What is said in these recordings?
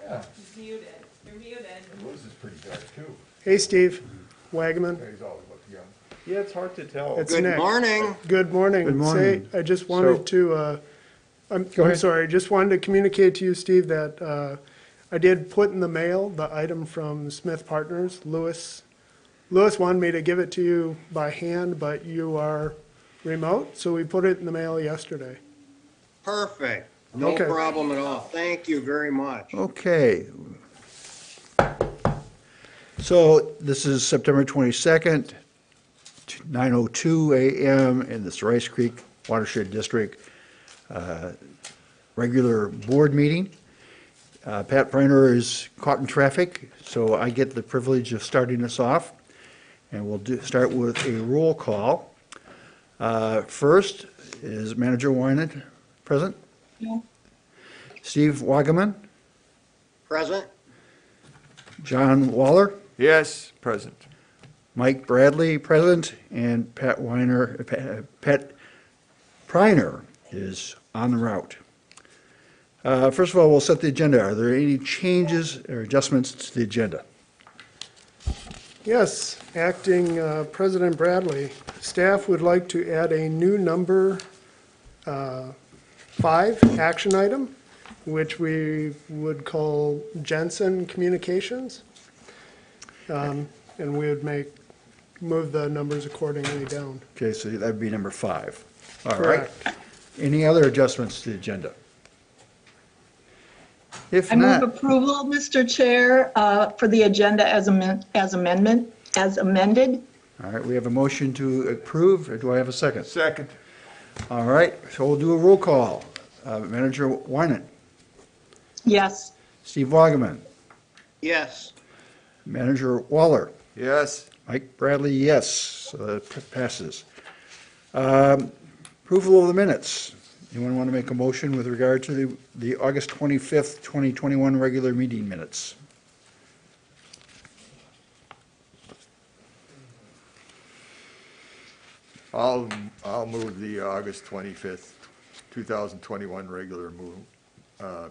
Yeah, He's muted. You're muted. Liz is pretty dark too. Hey, Steve Wagaman. He's always looked young. Yeah, it's hard to tell. It's Good Nick. morning. Good morning. Good morning. Say, I just wanted to, I'm ahead. sorry, just wanted to communicate to you, Steve, that I did put in the mail the item from Smith Partners. Lewis wanted me to give it to you by hand, but you are remote, so we put it in the mail yesterday. Perfect. No Okay. problem at all. Thank you very much. Okay. So this is September 22nd, 9:02 a.m. in the Rice Creek Watershed District regular board meeting. Pat Briner is caught in traffic, so I get the privilege of starting us off. And we'll start with a roll call. First is Manager Wynant, present. Yeah. Steve Wagaman, Present? John Waller, Yes, present. Mike Bradley, present, and Pat Priner is on the route. First of all, we'll set the agenda. Are there any changes or adjustments to the agenda? Yes, Acting President Bradley, staff would like to add a new number 5 action item, which we would call Jensen Communications. And we would move the numbers accordingly down. Okay, so that'd be number 5. All right. Correct. Any other adjustments to the agenda? If I move not, approval, Mr. Chair, for the agenda as amended. all right, we have a motion to approve. Or do I have a second? Second. All right, so we'll do a roll call. Manager Wynant, Yes. Steve Wagaman, Yes. Manager Waller, Yes. Mike Bradley, yes, so that passes. Approval of the minutes. Anyone want to make a motion with regard to the August 25th, 2021 regular meeting minutes? I'll move the August 25th, 2021 regular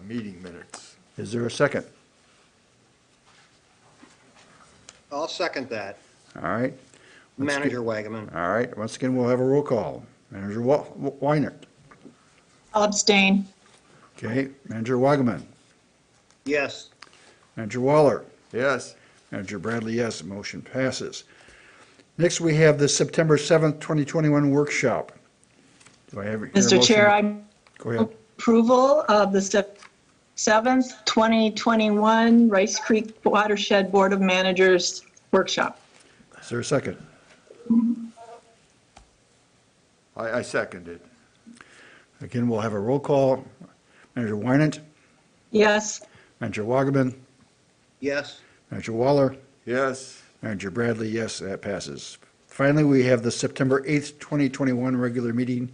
meeting minutes. Is there a second? I'll second that. All right, Manager Wagaman. all right, once again, we'll have a roll call. Manager Wynant, I'll abstain. okay, Manager Wagaman, Yes. Manager Waller, Yes. Manager Bradley, yes, the motion passes. Next, we have the September 7th, 2021 workshop. Do I have? hear a Mr. Chair, motion? I Go ahead. approval of the 7th, 2021 Rice Creek Watershed Board of Managers Workshop. Is there a second? I second it. Again, we'll have a roll call. Manager Wynant, Yes. Manager Wagaman, Yes. Manager Waller, Yes. Manager Bradley, yes, that passes. Finally, we have the September 8th, 2021 regular meeting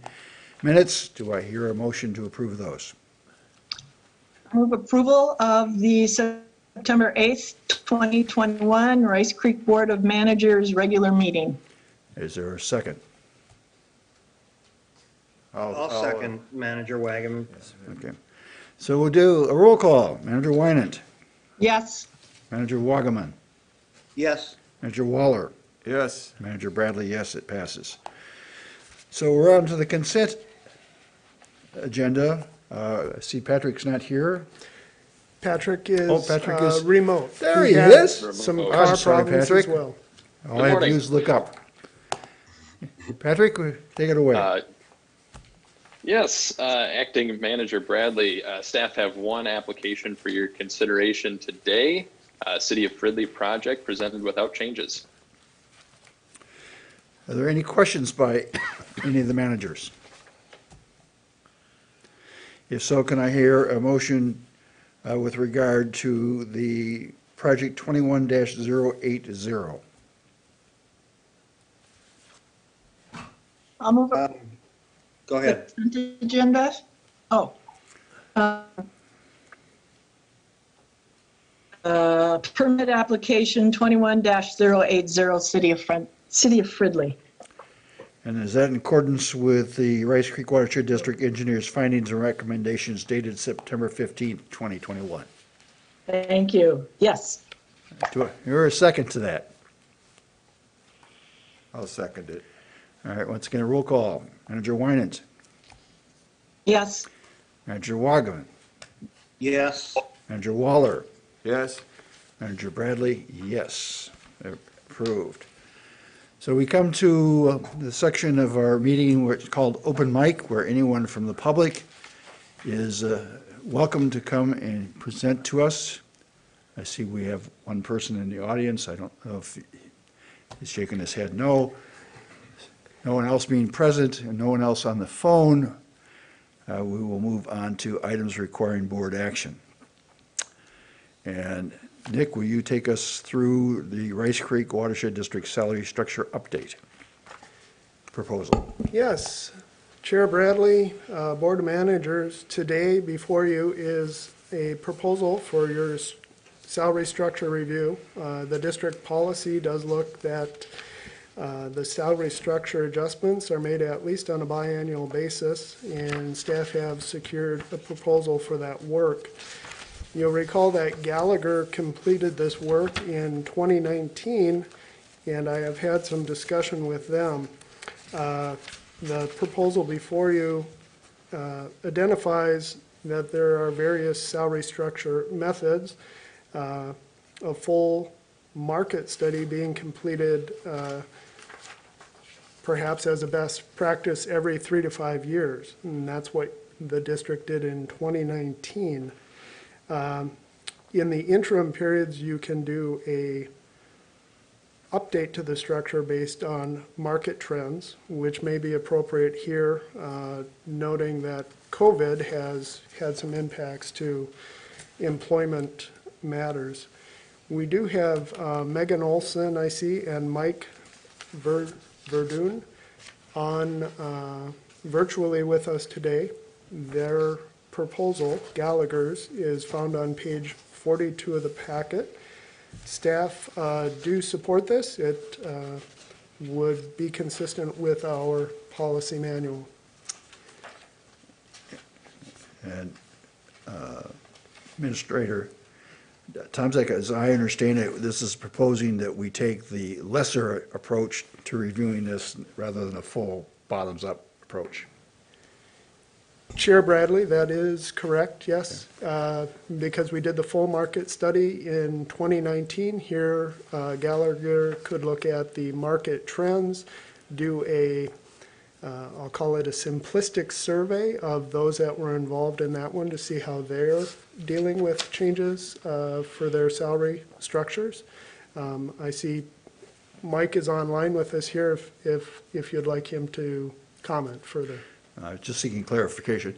minutes. Do I hear a motion to approve those? I move approval of the September 8th, 2021 Rice Creek Board of Managers regular meeting. Is there a second? I'll second Manager Wagaman. Okay. So we'll do a roll call. Manager Wynant, Yes. Manager Wagaman, Yes. Manager Waller, Yes. Manager Bradley, yes, it passes. So we're on to the consent agenda. I see Patrick's not here. Patrick Oh, is Patrick is- remote. There he had is. Some Oh, car sorry, problems as Patrick. well. All I have to do is look up. Patrick, take it away. Yes, Acting Manager Bradley, staff have one application for your consideration today. City of Fridley project presented without changes. Are there any questions by any of the managers? If so, can I hear a motion with regard to the project 21-080? I'll move Go ahead. the consent agenda. Oh. Permit application 21-080, City of Fridley. And is that in accordance with the Rice Creek Watershed District Engineers' findings and recommendations dated September 15th, 2021? Thank you. Yes. You're a second to that. I'll second it. All right, once again, a roll call. Manager Winans, Yes. Manager Wagaman, Yes. Manager Waller, Yes? Manager Bradley, yes, approved. So we come to the section of our meeting where it's called open mic, where anyone from the public is welcome to come and present to us. I see we have one person in the audience. I don't know if he's shaking his head no. No one else being present and no one else on the phone, we will move on to items requiring board action. And Nick, will you take us through the Rice Creek Watershed District salary structure update proposal? Yes, Chair Bradley, Board of Managers, today before you is a proposal for your salary structure review. The district policy does look that the salary structure adjustments are made at least on a biannual basis, and staff have secured a proposal for that work. You'll recall that Gallagher completed this work in 2019, and I have had some discussion with them. The proposal before you identifies that there are various salary structure methods, a full market study being completed perhaps as a best practice every 3 to 5 years, and that's what the district did in 2019. In the interim periods, you can do a update to the structure based on market trends, which may be appropriate here, noting that COVID has had some impacts to employment matters. We do have Megan Olson, I see, and Mike Verdun on virtually with us today. Their proposal, Gallagher's, is found on page 42 of the packet. Staff do support this. It would be consistent with our policy manual. And Administrator Tomzak, as I understand it, this is proposing that we take the lesser approach to reviewing this rather than a full bottoms-up approach. Chair Bradley, that is correct, yes. Because we did the full market study in 2019, here Gallagher could look at the market trends, do a, I'll call it a simplistic survey of those that were involved in that one to see how they're dealing with changes for their salary structures. I see Mike is online with us here if you'd like him to comment further. Just seeking clarification.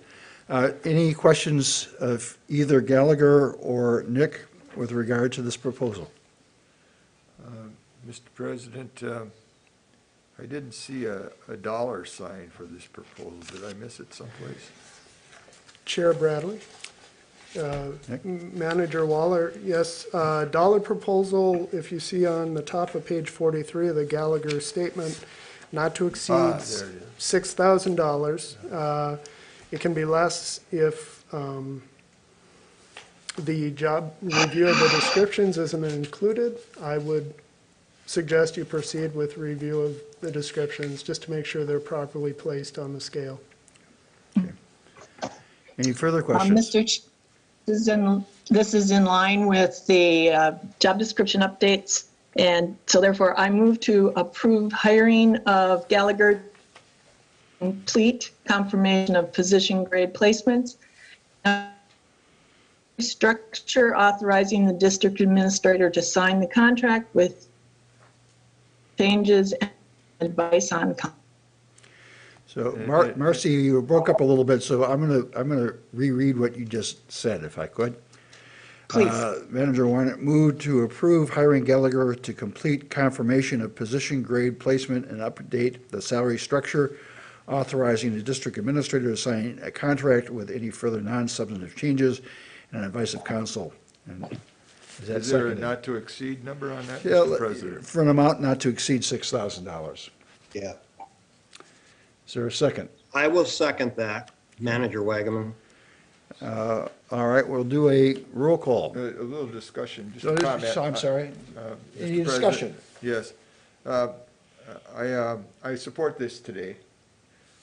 Any questions of either Gallagher or Nick with regard to this proposal? Mr. President, I didn't see a dollar sign for this proposal. Did I miss it someplace? Chair Bradley. Manager Waller, yes, dollar proposal, if you see on the top of page 43 of the Gallagher statement, not to exceed There it is. $6,000. It can be less if the job review of the descriptions isn't included. I would suggest you proceed with review of the descriptions just to make sure they're properly placed on the scale. Any further questions? Mr. This is in line with the job description updates, and so therefore I move to approve hiring of Gallagher, complete confirmation of position grade placements, structure authorizing the district administrator to sign the contract with changes and advice on. So Marcy, you broke up a little bit, so I'm gonna reread what you just said, if I could. Please. Manager Warren, move to approve hiring Gallagher to complete confirmation of position grade placement and update the salary structure, authorizing the district administrator to sign a contract with any further non-substantive changes and advice of counsel. And is that Is there a seconded? not to exceed number on that, Yeah, Mr. President? For an amount not to exceed $6,000. Yeah. Is there a second? I will second that, Manager Wagaman. All right, we'll do a roll call. A little discussion, just So a this- comment. I'm sorry. Mr. Any President, discussion? Yes. I support this today,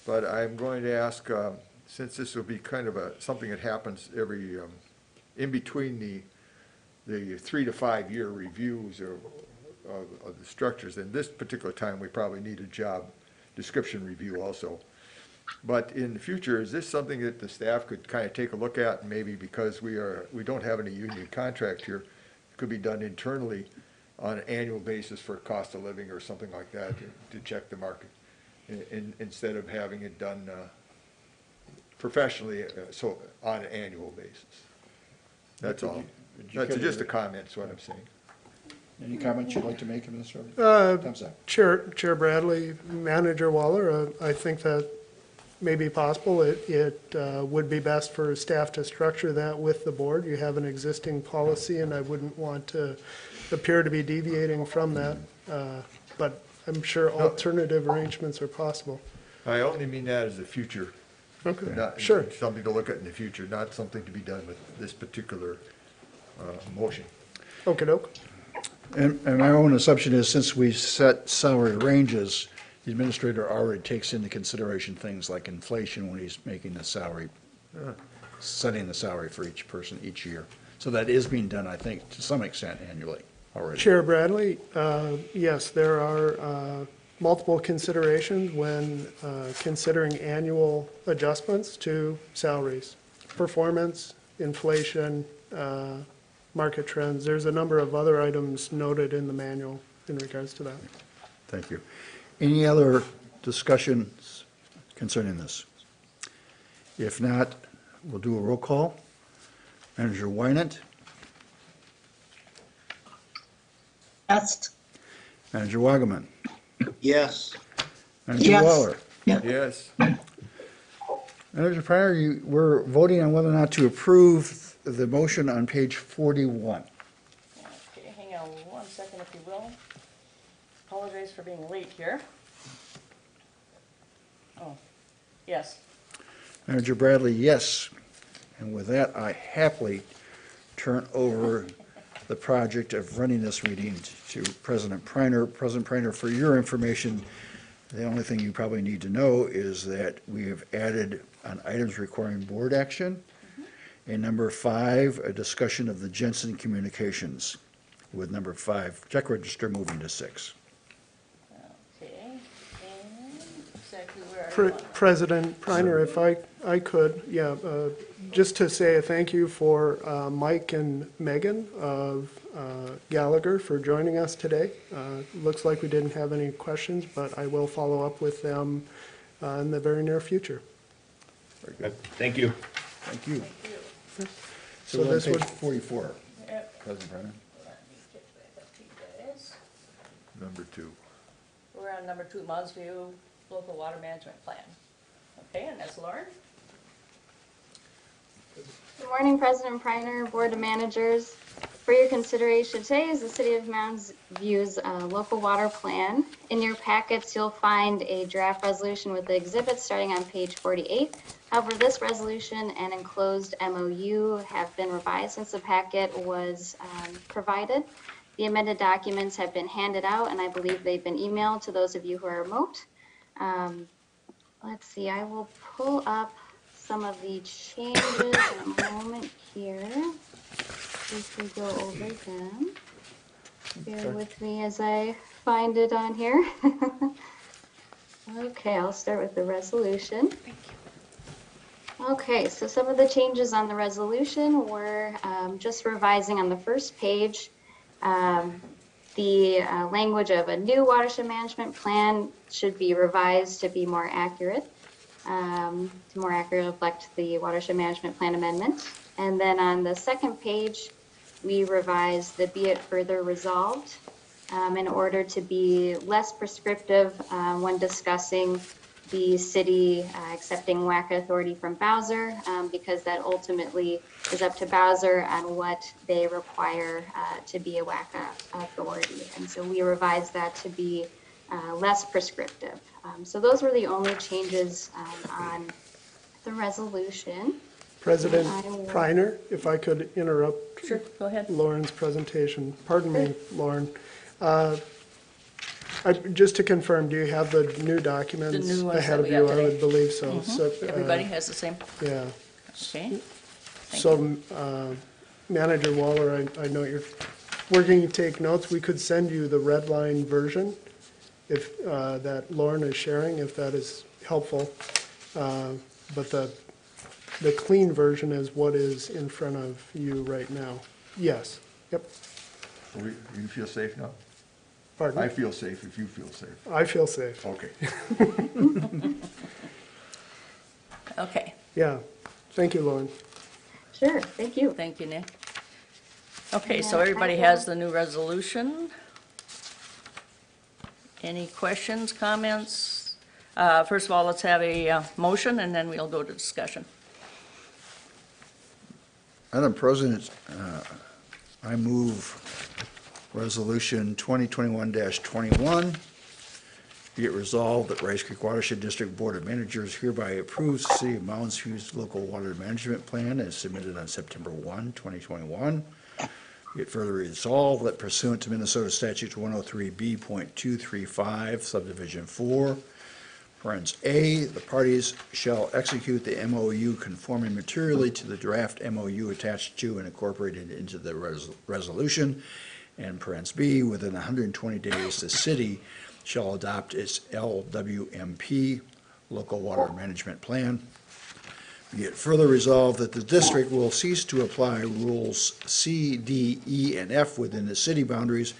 but I'm going to ask, since this will be kind of something that happens every, in between the 3 to 5 year reviews of the structures, and this particular time, we probably need a job description review also. But in the future, is this something that the staff could kind of take a look at, and maybe because we don't have any union contract here, could be done internally on an annual basis for cost of living or something like that to check the market, instead of having it done professionally, so on an annual basis. That's all. That's just a comment, is what I'm saying. Any comments you'd like to make, Mr. Thumbs up. Chair Bradley, Manager Waller, I think that may be possible. It would be best for staff to structure that with the board. You have an existing policy, and I wouldn't want to appear to be deviating from that. But I'm sure alternative arrangements are possible. I only mean that as a future. Okay, Not- sure. Something to look at in the future, not something to be done with this particular motion. Okey-doke. And my own assumption is, since we set salary ranges, the administrator already takes into consideration things like inflation when he's making the salary, setting the salary for each person each year. So that is being done, I think, to some extent annually already. Chair Bradley, yes, there are multiple considerations when considering annual adjustments to salaries. Performance, inflation, market trends. There's a number of other items noted in the manual in regards to that. Thank you. Any other discussions concerning this? If not, we'll do a roll call. Manager Wynant, Yes. Manager Wagaman, Yes. Manager Yes. Waller. Yes, Manager Pryor, we're voting on whether or not to approve the motion on page 41. Okay, hang on one second if you will. Apologize for being late here. Oh, yes. Manager Bradley, yes. And with that, I happily turn over the project of running this meeting to President Preiner. President Preiner, for your information, the only thing you probably need to know is that we have added on items requiring board action, and number 5, a discussion of the Jensen Communications, with number 5, check register moving to 6. Okay, and exactly where I want. President Preiner, if I could, just to say a thank you for Mike and Megan of Gallagher for joining us today. Looks like we didn't have any questions, but I will follow up with them in the very near future. Thank you. Thank you. So So we're on this page would- 44, Yep. President Preiner. Let me get back up to you guys. number 2. We're on number 2, Mossview Local Water Management Plan. Okay, and that's Lauren. Good morning, President Preiner, Board of Managers. For your consideration today is the City of Mounds View's local water plan. In your packets, you'll find a draft resolution with the exhibits starting on page 48. However, this resolution and enclosed MOU have been revised since the packet was provided. The amended documents have been handed out, and I believe they've been emailed to those of you who are remote. Let's see, I will pull up some of the changes in a moment here. If we go over them. Bear with me as I find it on here. Okay, I'll start with the resolution. Okay, so some of the changes on the resolution were just revising on the first page. The language of a new watershed management plan should be revised to be more accurate, to more accurately reflect the watershed management plan amendment. And then on the second page, we revised the be it further resolved in order to be less prescriptive when discussing the city accepting WACA authority from Bowser, because that ultimately is up to Bowser on what they require to be a WACA authority. And so we revised that to be less prescriptive. So those were the only changes on the resolution. President I will- Preiner, if I could interrupt Sure, go ahead. Lauren's presentation. Pardon me, Lauren. Just to confirm, do you have the new documents The new ones ahead that of we you? got I today. would believe so. So, Everybody has the same? Yeah. Okay. Thank So, Manager Waller, I know you're working to take notes. We could send you the red line version if, that Lauren is sharing, if that is helpful. But the clean version is what is in front of you right now. Yes. Yep. You feel safe now? Pardon? I feel safe if you feel safe. I feel safe. Okay. Okay, Yeah. Thank you, Lauren. Sure, thank you. thank you, Nick. Okay, so Yeah, everybody I has will- the new resolution. Any questions, comments? First of all, let's have a motion, and then we'll go to discussion. Madam President, I move Resolution 2021-21. Be it resolved that Rice Creek Watershed District Board of Managers hereby approves the City of Moundsview's local water management plan as submitted on September 1, 2021. Be it further resolved that pursuant to Minnesota Statute 103B.235 subdivision 4, parens A, the parties shall execute the MOU conforming materially to the draft MOU attached to and incorporated into the resolution, and parens B, within 120 days, the city shall adopt its LWMP, Local Water Management Plan. Be it further resolved that the district will cease to apply rules C, D, E, and F within the city boundaries,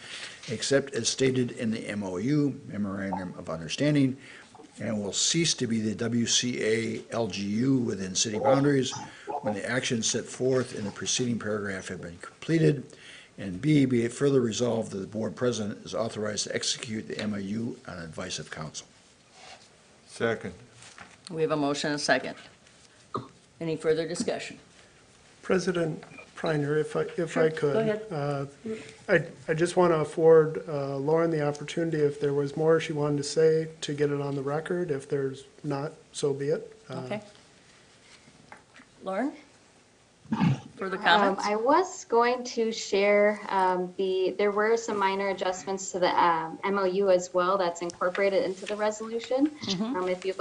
except as stated in the MOU, Memorandum of Understanding, and will cease to be the WCA LGU within city boundaries when the actions set forth in the preceding paragraph have been completed. And B, be it further resolved that the board president is authorized to execute the MOU on advice of council. Second. We have a motion and a second. Any further discussion? President Preiner, if I Sure, could. go ahead. I just want to afford Lauren the opportunity, if there was more she wanted to say, to get it on the record. If there's not, so be it. Okay. Lauren? Further comments? I was going to share there were some minor adjustments to the MOU as well that's incorporated into the resolution. If you'd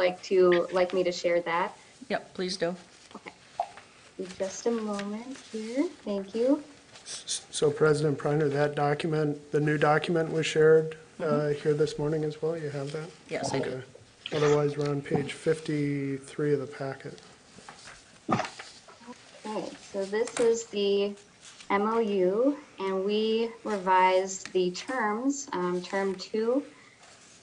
like me to share that. Yep, please do. Okay. Just a moment here. Thank you. So President Preiner, that document, the new document was shared here this morning as well? You have that? Yes, I do. Okay. Otherwise, we're on page 53 of the packet. Okay, so this is the MOU, and we revised the terms, term 2,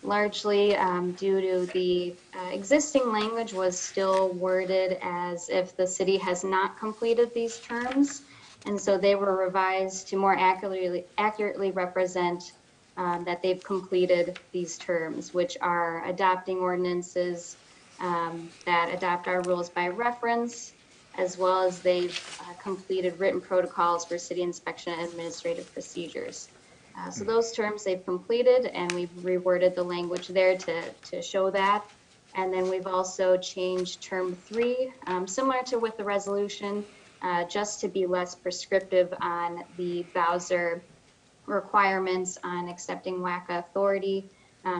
largely due to the existing language was still worded as if the city has not completed these terms. And so they were revised to more accurately represent that they've completed these terms, which are adopting ordinances that adopt our rules by reference, as well as they've completed written protocols for city inspection and administrative procedures. So those terms they've completed, and we've reworded the language there to show that. And then we've also changed term 3, similar to with the resolution, just to be less prescriptive on the Bowser requirements on accepting WACA authority,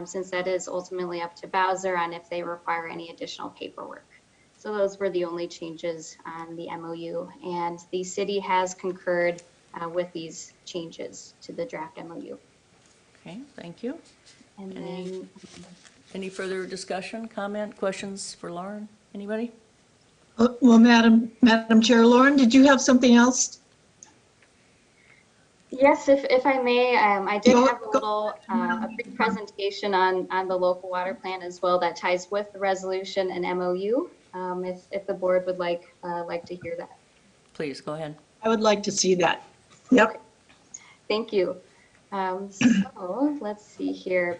since that is ultimately up to Bowser on if they require any additional paperwork. So those were the only changes on the MOU, and the city has concurred with these changes to the draft MOU. Okay, thank you. And Any- then, Any further discussion, comment, questions for Lauren? Anybody? Well, Madam Chair, Lauren, did you have something else? yes, if I may, I did Go- have a brief presentation on the local water plan as well that ties with the resolution and MOU, if the board would like to hear that. Please, go ahead. I would like to see that. Yep. Thank you. So let's see here.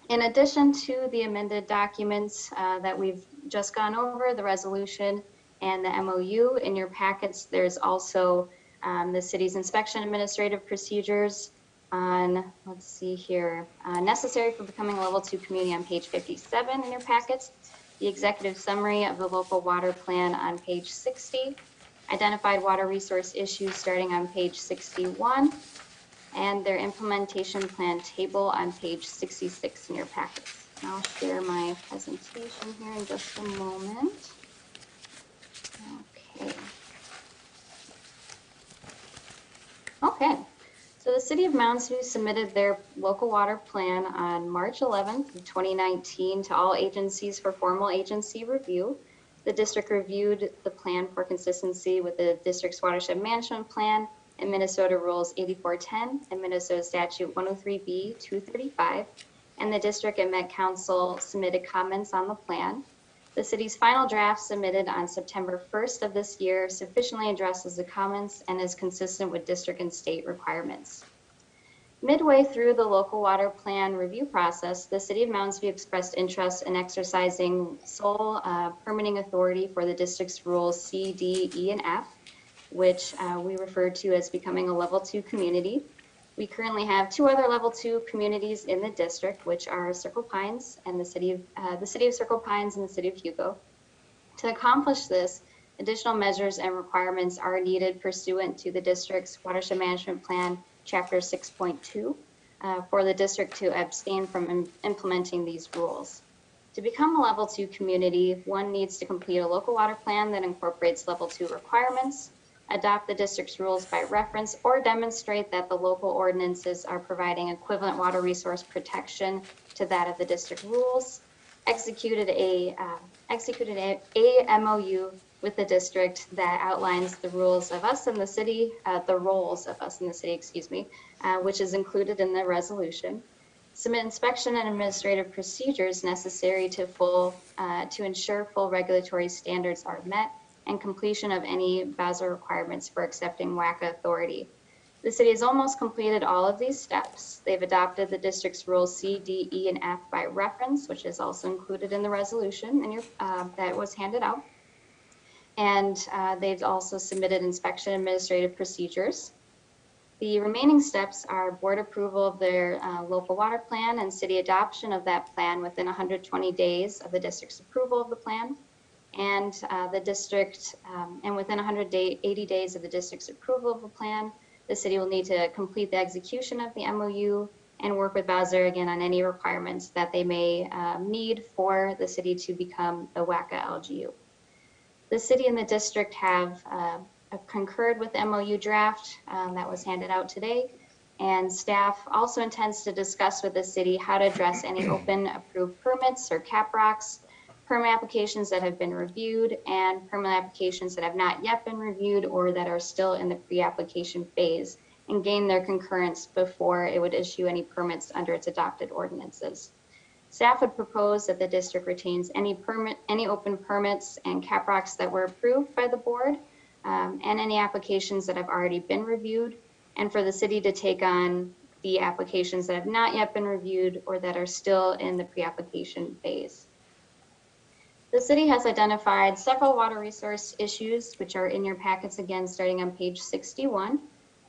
In addition to the amended documents that we've just gone over, the resolution and the MOU, in your packets, there's also the city's inspection administrative procedures on, let's see here, necessary for becoming a level 2 community on page 57 in your packets, the executive summary of the local water plan on page 60, identified water resource issues starting on page 61, and their implementation plan table on page 66 in your packets. I'll share my presentation here in just a moment. Okay. Okay. So the City of Moundsview submitted their local water plan on March 11th of 2019 to all agencies for formal agency review. The district reviewed the plan for consistency with the district's watershed management plan and Minnesota Rules 8410 and Minnesota Statute 103B 235, and the district and Met Council submitted comments on the plan. The city's final draft submitted on September 1st of this year sufficiently addresses the comments and is consistent with district and state requirements. Midway through the local water plan review process, the City of Moundsview expressed interest in exercising sole permitting authority for the district's rules C, D, E, and F, which we refer to as becoming a level 2 community. We currently have 2 other level 2 communities in the district, which are Circle Pines and the city of Circle Pines and the city of Hugo. To accomplish this, additional measures and requirements are needed pursuant to the district's watershed management plan, chapter 6.2, for the district to abstain from implementing these rules. To become a level 2 community, one needs to complete a local water plan that incorporates level 2 requirements, adopt the district's rules by reference, or demonstrate that the local ordinances are providing equivalent water resource protection to that of the district rules, executed a MOU with the district that outlines the rules of us in the city, the roles of us in the city, which is included in the resolution. Submit inspection and administrative procedures necessary to ensure full regulatory standards are met, and completion of any BASA requirements for accepting WACA authority. The city has almost completed all of these steps. They've adopted the district's rules C, D, E, and F by reference, which is also included in the resolution that was handed out. And they've also submitted inspection administrative procedures. The remaining steps are board approval of their local water plan and city adoption of that plan within 120 days of the district's approval of the plan. And the district, and within 180 days of the district's approval of the plan, the city will need to complete the execution of the MOU and work with Bowser again on any requirements that they may need for the city to become the WACA LGU. The city and the district have concurred with the MOU draft that was handed out today, and staff also intends to discuss with the city how to address any open approved permits or cap rocks, permit applications that have been reviewed, and permit applications that have not yet been reviewed or that are still in the pre-application phase, and gain their concurrence before it would issue any permits under its adopted ordinances. Staff would propose that the district retains any open permits and cap rocks that were approved by the board, and any applications that have already been reviewed, and for the city to take on the applications that have not yet been reviewed or that are still in the pre-application phase. The city has identified several water resource issues, which are in your packets again, starting on page 61.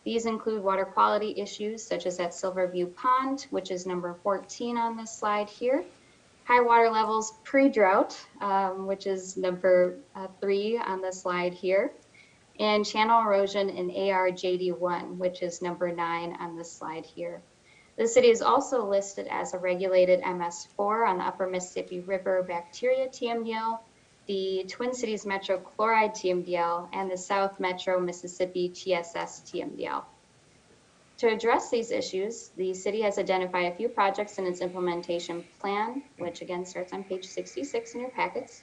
These include water quality issues, such as at Silverview Pond, which is number 14 on this slide here. High water levels pre-drought, which is number 3 on the slide here. And channel erosion in ARJD1, which is number 9 on this slide here. The city is also listed as a regulated MS4 on the Upper Mississippi River Bacteria TMDL, the Twin Cities Metro Chloride TMDL, and the South Metro Mississippi TSS TMDL. To address these issues, the city has identified a few projects in its implementation plan, which again starts on page 66 in your packets.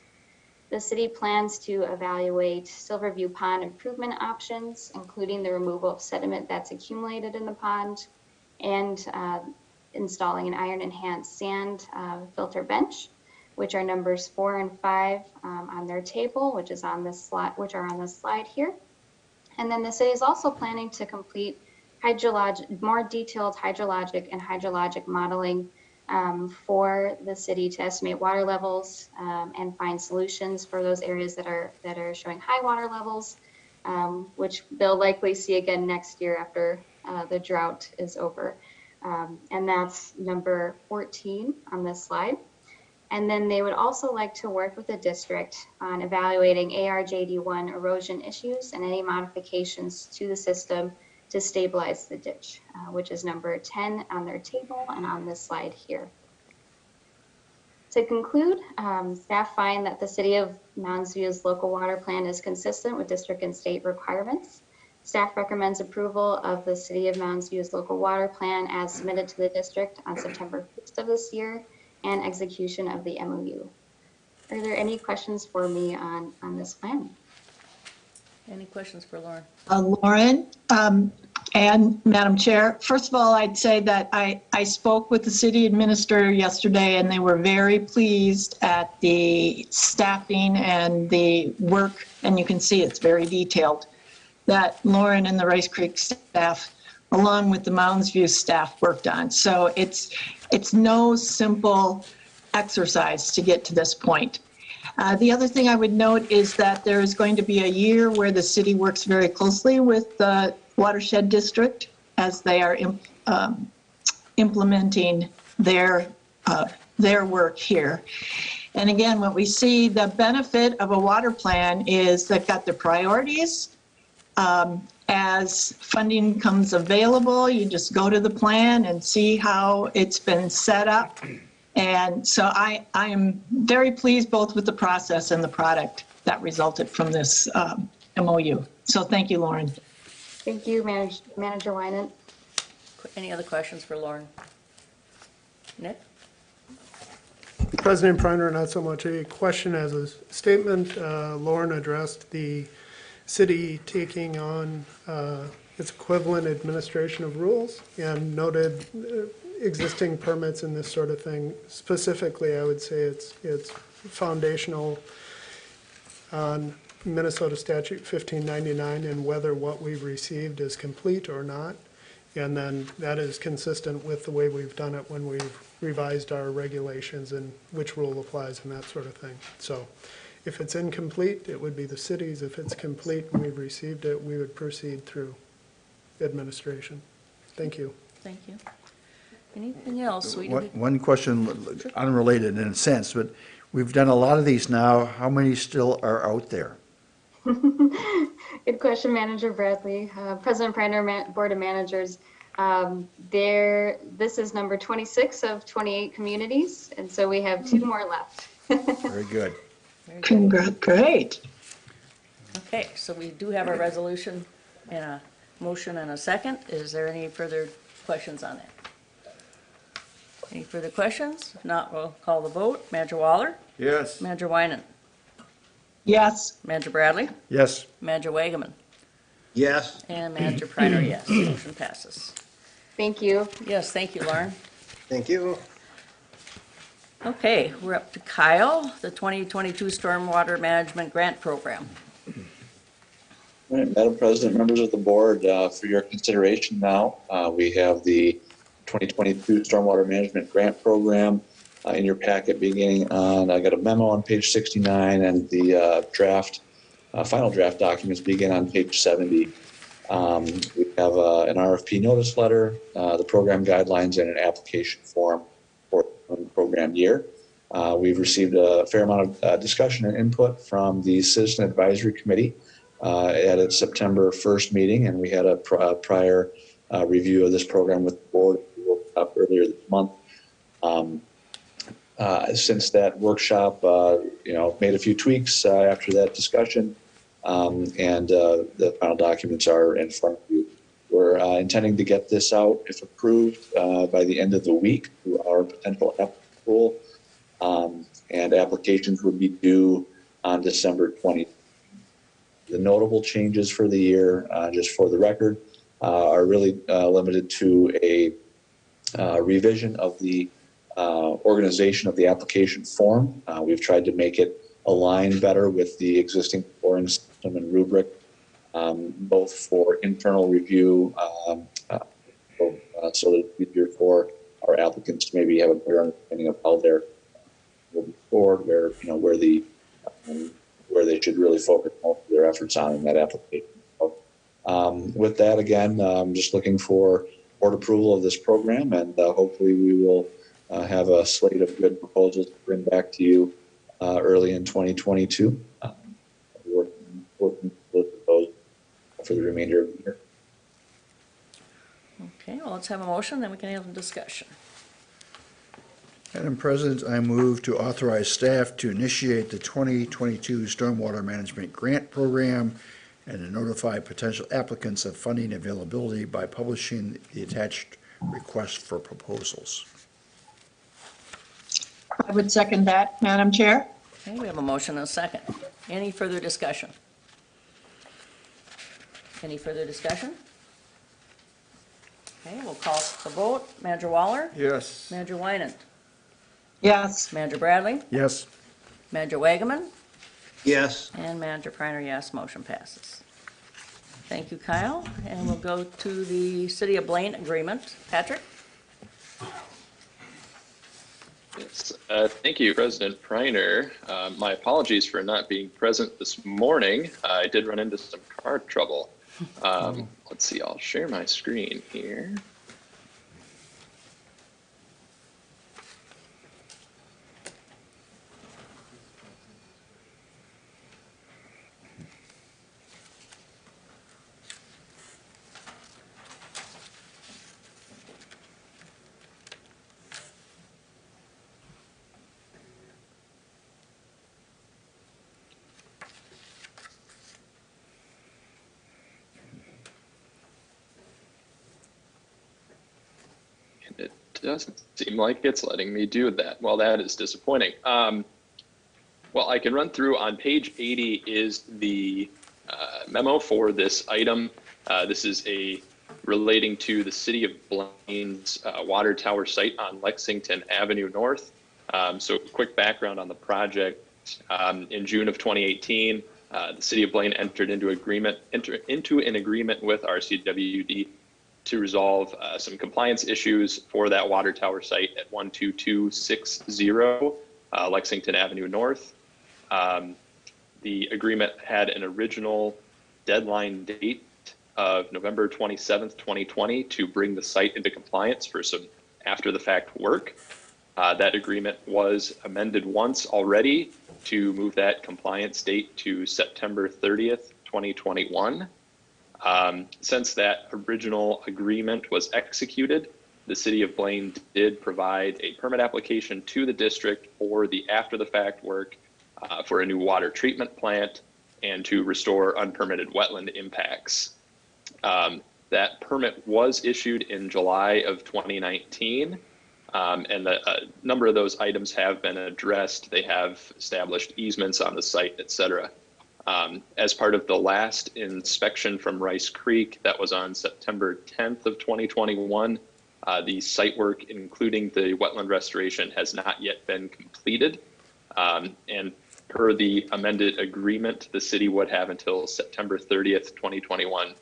The city plans to evaluate Silverview Pond improvement options, including the removal of sediment that's accumulated in the pond, and installing an iron enhanced sand filter bench, which are numbers 4 and 5 on their table, which are on this slide here. And then the city is also planning to complete more detailed hydrologic and hydrologic modeling for the city to estimate water levels and find solutions for those areas that are showing high water levels, which they'll likely see again next year after the drought is over. And that's number 14 on this slide. And then they would also like to work with the district on evaluating ARJD1 erosion issues and any modifications to the system to stabilize the ditch, which is number 10 on their table and on this slide here. To conclude, staff find that the City of Moundsview's local water plan is consistent with district and state requirements. Staff recommends approval of the City of Moundsview's local water plan as submitted to the district on September 1st of this year and execution of the MOU. Are there any questions for me on this plan? Any questions for Lauren? Lauren, and Madam Chair, first of all, I'd say that I spoke with the city administrator yesterday, and they were very pleased at the staffing and the work, and you can see it's very detailed, that Lauren and the Rice Creek staff, along with the Moundsview staff, worked on. So it's no simple exercise to get to this point. The other thing I would note is that there is going to be a year where the city works very closely with the Watershed District as they are implementing their work here. And again, what we see, the benefit of a water plan is they've got the priorities. As funding comes available, you just go to the plan and see how it's been set up. And so I am very pleased both with the process and the product that resulted from this MOU. So thank you, Lauren. Thank you, Manager Winant. Any other questions for Lauren? Nick? President Preiner, not so much a question as a statement. Lauren addressed the city taking on its equivalent administration of rules and noted existing permits and this sort of thing. Specifically, I would say it's foundational on Minnesota Statute 1599 and whether what we've received is complete or not. And then that is consistent with the way we've done it when we've revised our regulations and which rule applies and that sort of thing. So if it's incomplete, it would be the city's. If it's complete and we've received it, we would proceed through administration. Thank you. Thank you. Anything else? One question, unrelated in a sense, but we've done a lot of these now. How many still are out there? Good question, Manager Bradley. President Preiner, Board of Managers, this is number 26 of 28 communities, and so we have 2 more left. Very good. Very good. Congrats, great. Okay, so we do have a resolution and a motion and a second. Is there any further questions on that? Any further questions? If not, we'll call the vote. Manager Waller? Yes. Manager Winant? Yes. Manager Bradley? Yes. Manager Wagaman? Yes. And Manager Preiner, yes. Motion passes. Thank you. Yes, thank you, Lauren. Thank you. Okay, we're up to Kyle, the 2022 Stormwater Management Grant Program. All right, Madam President, members of the board, for your consideration now, we have the 2022 Stormwater Management Grant Program in your packet beginning on, I got a memo on page 69 and the final draft documents begin on page 70. We have an RFP notice letter, the program guidelines, and an application form for the program year. We've received a fair amount of discussion and input from the Citizen Advisory Committee at its September 1st meeting, and we had a prior review of this program with the board up earlier this month. Since that workshop, made a few tweaks after that discussion, and the final documents are in front of you. We're intending to get this out, if approved, by the end of the week to our potential applicant pool, and applications would be due on December 20th. The notable changes for the year, just for the record, are really limited to a revision of the organization of the application form. We've tried to make it align better with the existing scoring system and rubric, both for internal review, so that it's easier for our applicants to maybe have a better understanding of how they're moving forward, where they should really focus most of their efforts on in that application. So, with that, again, I'm just looking for board approval of this program, and hopefully we will have a slate of good proposals to bring back to you early in 2022. Working with those for the remainder of the year. Okay, well, let's have a motion, then we can have a discussion. Madam President, I move to authorize staff to initiate the 2022 Stormwater Management Grant Program and to notify potential applicants of funding availability by publishing the attached request for proposals. I would second that, Madam Chair. Okay, we have a motion and a second. Any further discussion? Any further discussion? Okay, we'll call the vote. Manager Waller? Yes. Manager Winant? Yes. Manager Bradley? Yes. Manager Wagaman? Yes. And Manager Priner, yes, motion passes. Thank you, Kyle. And we'll go to the City of Blaine agreement. Patrick? Yes, thank you, President Priner. My apologies for not being present this morning. I did run into some car trouble. Let's see, I'll share my screen here. It doesn't seem like it's letting me do that. Well, that is disappointing. Well, I can run through. On page 80 is the memo for this item. This is relating to the City of Blaine's water tower site on Lexington Avenue North. So quick background on the project. In June of 2018, the City of Blaine entered into an agreement with RCWD to resolve some compliance issues for that water tower site at 12260 Lexington Avenue North. The agreement had an original deadline date of November 27th, 2020 to bring the site into compliance for some after the fact work. That agreement was amended once already to move that compliance date to September 30th, 2021. Since that original agreement was executed, the City of Blaine did provide a permit application to the district for the after the fact work for a new water treatment plant and to restore unpermitted wetland impacts. That permit was issued in July of 2019, and a number of those items have been addressed. They have established easements on the site, et cetera. As part of the last inspection from Rice Creek, that was on September 10th of 2021, the site work, including the wetland restoration, has not yet been completed. And per the amended agreement, the city would have until September 30th, 2021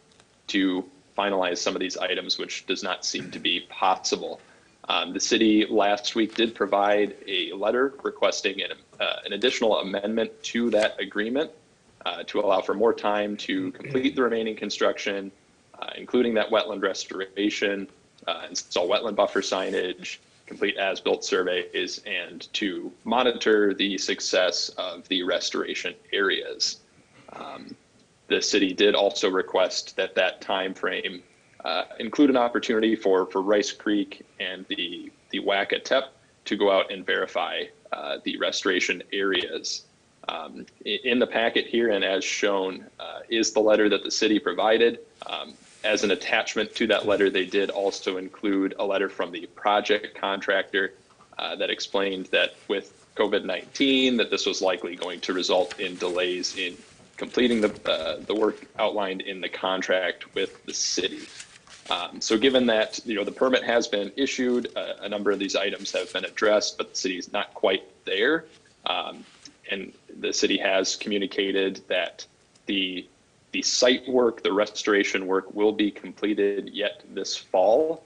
to finalize some of these items, which does not seem to be possible. The city last week did provide a letter requesting an additional amendment to that agreement to allow for more time to complete the remaining construction, including that wetland restoration, install wetland buffer signage, complete as-built surveys, and to monitor the success of the restoration areas. The city did also request that that time frame include an opportunity for Rice Creek and the WACA TEP to go out and verify the restoration areas. In the packet here and as shown is the letter that the city provided. As an attachment to that letter, they did also include a letter from the project contractor that explained that with COVID-19 that this was likely going to result in delays in completing the work outlined in the contract with the city. So given that the permit has been issued, a number of these items have been addressed, but the city is not quite there. And the city has communicated that the site work, the restoration work will be completed yet this fall.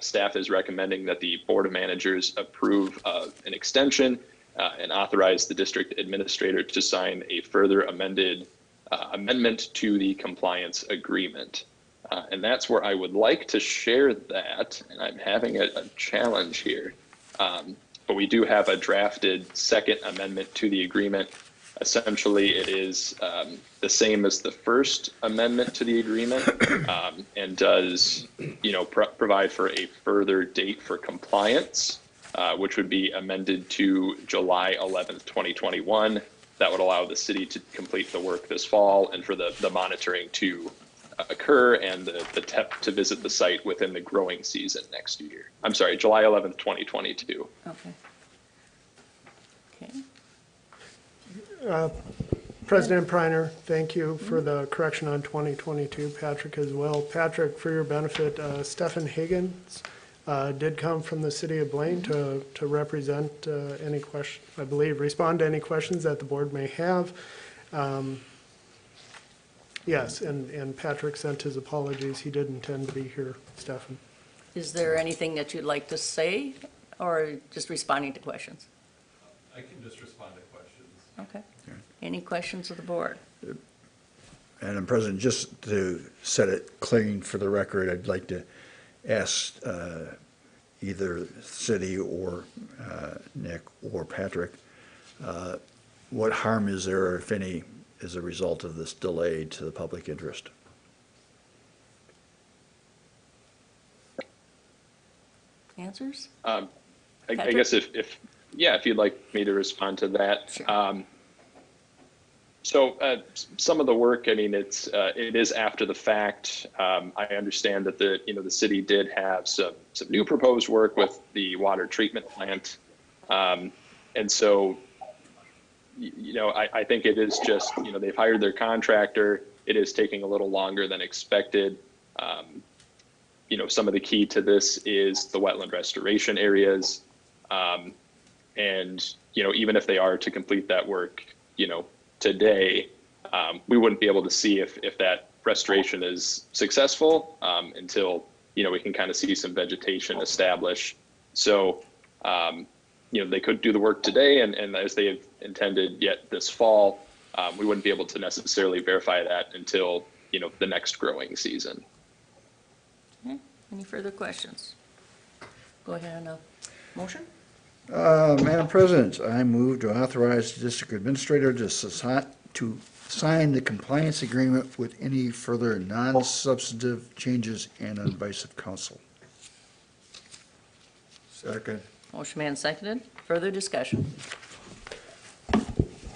Staff is recommending that the Board of Managers approve of an extension and authorize the district administrator to sign a further amendment to the compliance agreement. And that's where I would like to share that. And I'm having a challenge here. But we do have a drafted second amendment to the agreement. Essentially, it is the same as the first amendment to the agreement, and does, provide for a further date for compliance, which would be amended to July 11th, 2021. That would allow the city to complete the work this fall and for the monitoring to occur and the TEP to visit the site within the growing season next year. I'm sorry, July 11th, 2022. Okay. President Priner, thank you for the correction on 2022. Patrick as well. Patrick, for your benefit, Stephen Higgins did come from the city of Blaine to represent any question, I believe, respond to any questions that the board may have. Yes, and Patrick sent his apologies. He did intend to be here, Stephen. Is there anything that you'd like to say, or just responding to questions? I can just respond to questions. Okay. Any questions of the board? Madam President, just to set it clean for the record, I'd like to ask either city or Nick or Patrick, what harm is there, if any, as a result of this delay to the public interest? Answers? I Patrick? guess if you'd like me to respond to that. Sure. So some of the work, I mean, it is after the fact. I understand that the city did have some new proposed work with the water treatment plant. And so, I think it is just, they've hired their contractor. It is taking a little longer than expected. Some of the key to this is the wetland restoration areas. And, even if they are to complete that work, today, we wouldn't be able to see if that restoration is successful until, we can kind of see some vegetation establish. So, they could do the work today and as they have intended yet this fall, we wouldn't be able to necessarily verify that until, the next growing season. Okay. Any further questions? Go ahead and motion. Madam President, I move to authorize the district administrator to sign the compliance agreement with any further non-substantive changes and advice of council. Second. Motion made and seconded. Further discussion.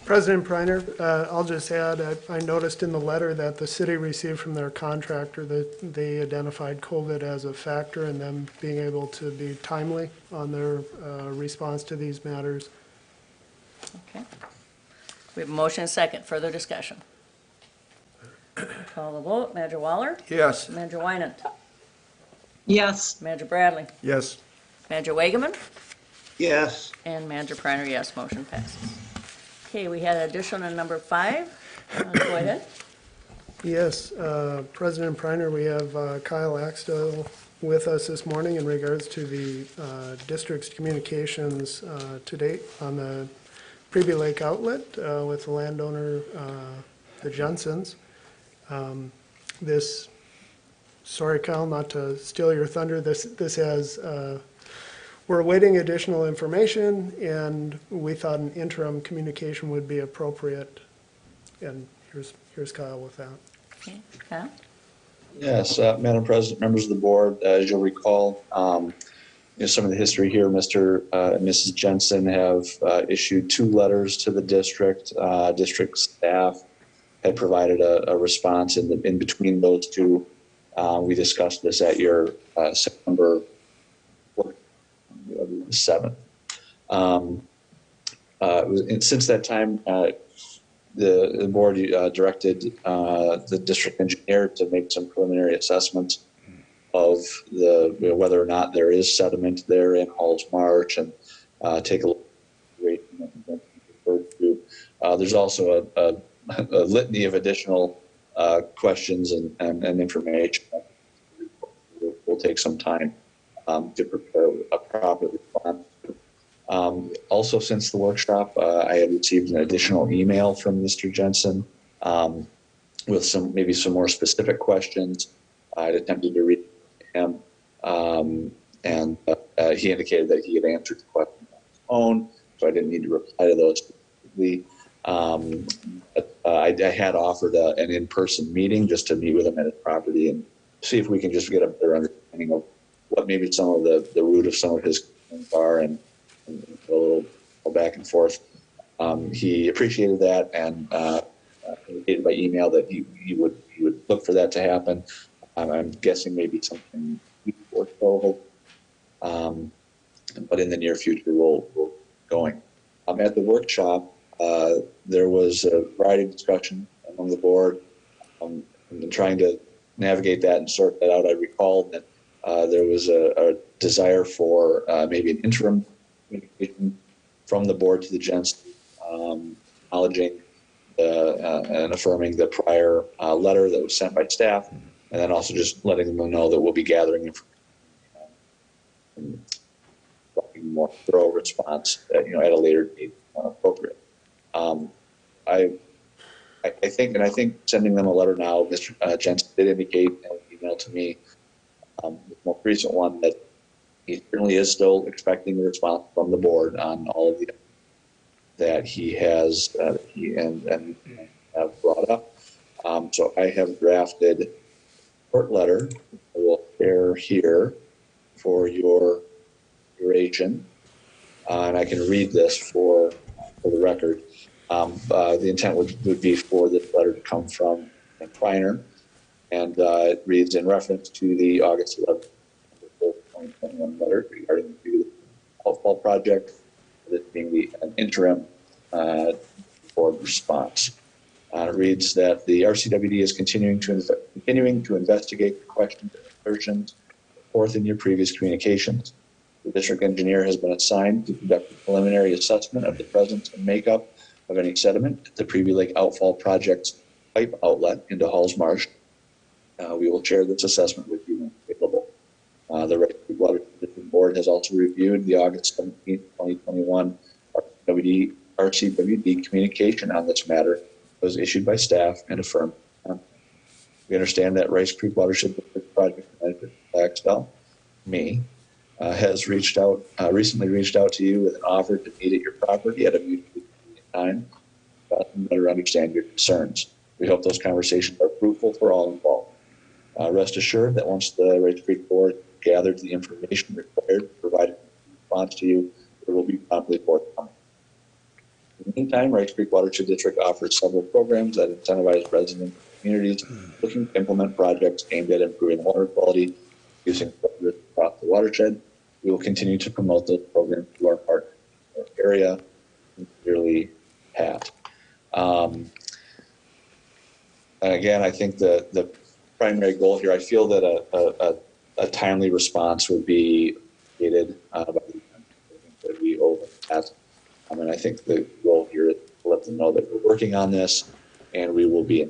President Priner, I'll just add, I noticed in the letter that the city received from their contractor that they identified COVID as a factor in them being able to be timely on their response to these matters. Okay. We have a motion and second. Further discussion. Call the vote. Manager Waller? Yes. Manager Wynant? Yes. Manager Bradley? Yes. Manager Wageman? Yes. And Manager Priner, yes. Motion passes. Okay, we had addition on number 5. Go ahead. Yes, President Priner, we have Kyle Axtell with us this morning in regards to the district's communications to date on the Preview Lake outlet with the landowner, the Jensens. Sorry Kyle, not to steal your thunder, this has, we're awaiting additional information and we thought an interim communication would be appropriate. And here's Kyle with that. Okay, Kyle? Yes, Madam President, members of the board, as you'll recall, some of the history here, Mr. and Mrs. Jensen have issued 2 letters to the district. District staff had provided a response in between those 2. We discussed this at your September 7th. Since that time, the board directed the district engineer to make some preliminary assessments of whether or not there is sediment there in Hall's March and take a look at the there's also a litany of additional questions and information. Will take some time to prepare a proper response. Also, since the workshop, I had received an additional email from Mr. Jensen with maybe some more specific questions. I'd attempted to read him, he indicated that he had answered the question on his own, so I didn't need to reply to those specifically. I had offered an in-person meeting just to meet with him at his property and see if we can just get a better understanding of what maybe some of the root of some of his concerns are and a little back and forth. He appreciated that and indicated by email that he would look for that to happen. I'm guessing maybe something before so, but in the near future we'll going. At the workshop, there was a variety of discussion among the board. And trying to navigate that and sort that out, I recalled that there was a desire for maybe an interim communication from the board to the gents, acknowledging and affirming the prior letter that was sent by staff, and then also just letting them know that we'll be gathering information and more thorough response at a later date when appropriate. I think sending them a letter now, Mr. Jensen did indicate in an email to me, the most recent one, that he certainly is still expecting a response from the board on all of the that he has and have brought up. So I have drafted a short letter I will share here for your duration, and I can read this for the record. The intent would be for this letter to come from Reiner, and it reads, in reference to the August 11th, 2021 letter regarding the outfall project, this being an interim board response. It reads that the RCWD is continuing to investigate the questions and assertions forth in your previous communications. The district engineer has been assigned to conduct a preliminary assessment of the presence and makeup of any sediment at the Preview Lake Outfall Project's pipe outlet into Halls Marsh. We will share this assessment with you when available. The Watershed Board has also reviewed the August 17th, 2021 RCWD communication on this matter that was issued by staff and affirmed. We understand that Rice Creek Watershed Project Manager, Axtell, has recently reached out to you with an offer to meet at your property at a mutually convenient time to better understand your concerns. We hope those conversations are fruitful for all involved. Rest assured that once the Rice Creek Board gathered the information required to provide a response to you, it will be promptly forthcoming. In the meantime, Rice Creek Watershed District offers several programs that incentivize residents and communities looking to implement projects aimed at improving water quality using across the watershed. We will continue to promote those programs to our partners in our area, sincerely, Pat. And again, I think the primary goal here, I feel that a timely response would be needed by the time that we over that. And I think the goal here is to let them know that we're working on this, and we will be,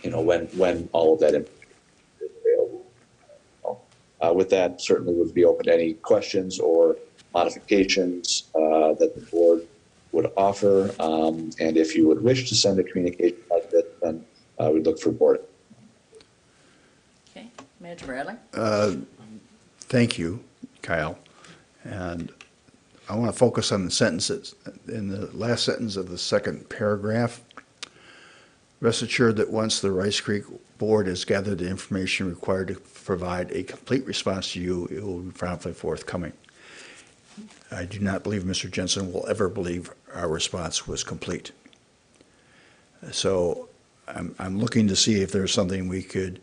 when all of that information is available. With that, certainly would be open to any questions or modifications that the board would offer. And if you would wish to send a communication like this, then we'd look for board. Okay, Manager Bradley? Thank you, Kyle. And I want to focus on the sentences. In the last sentence of the second paragraph, rest assured that once the Rice Creek Board has gathered the information required to provide a complete response to you, it will be promptly forthcoming. I do not believe Mr. Jensen will ever believe our response was complete. So I'm looking to see if there's something we could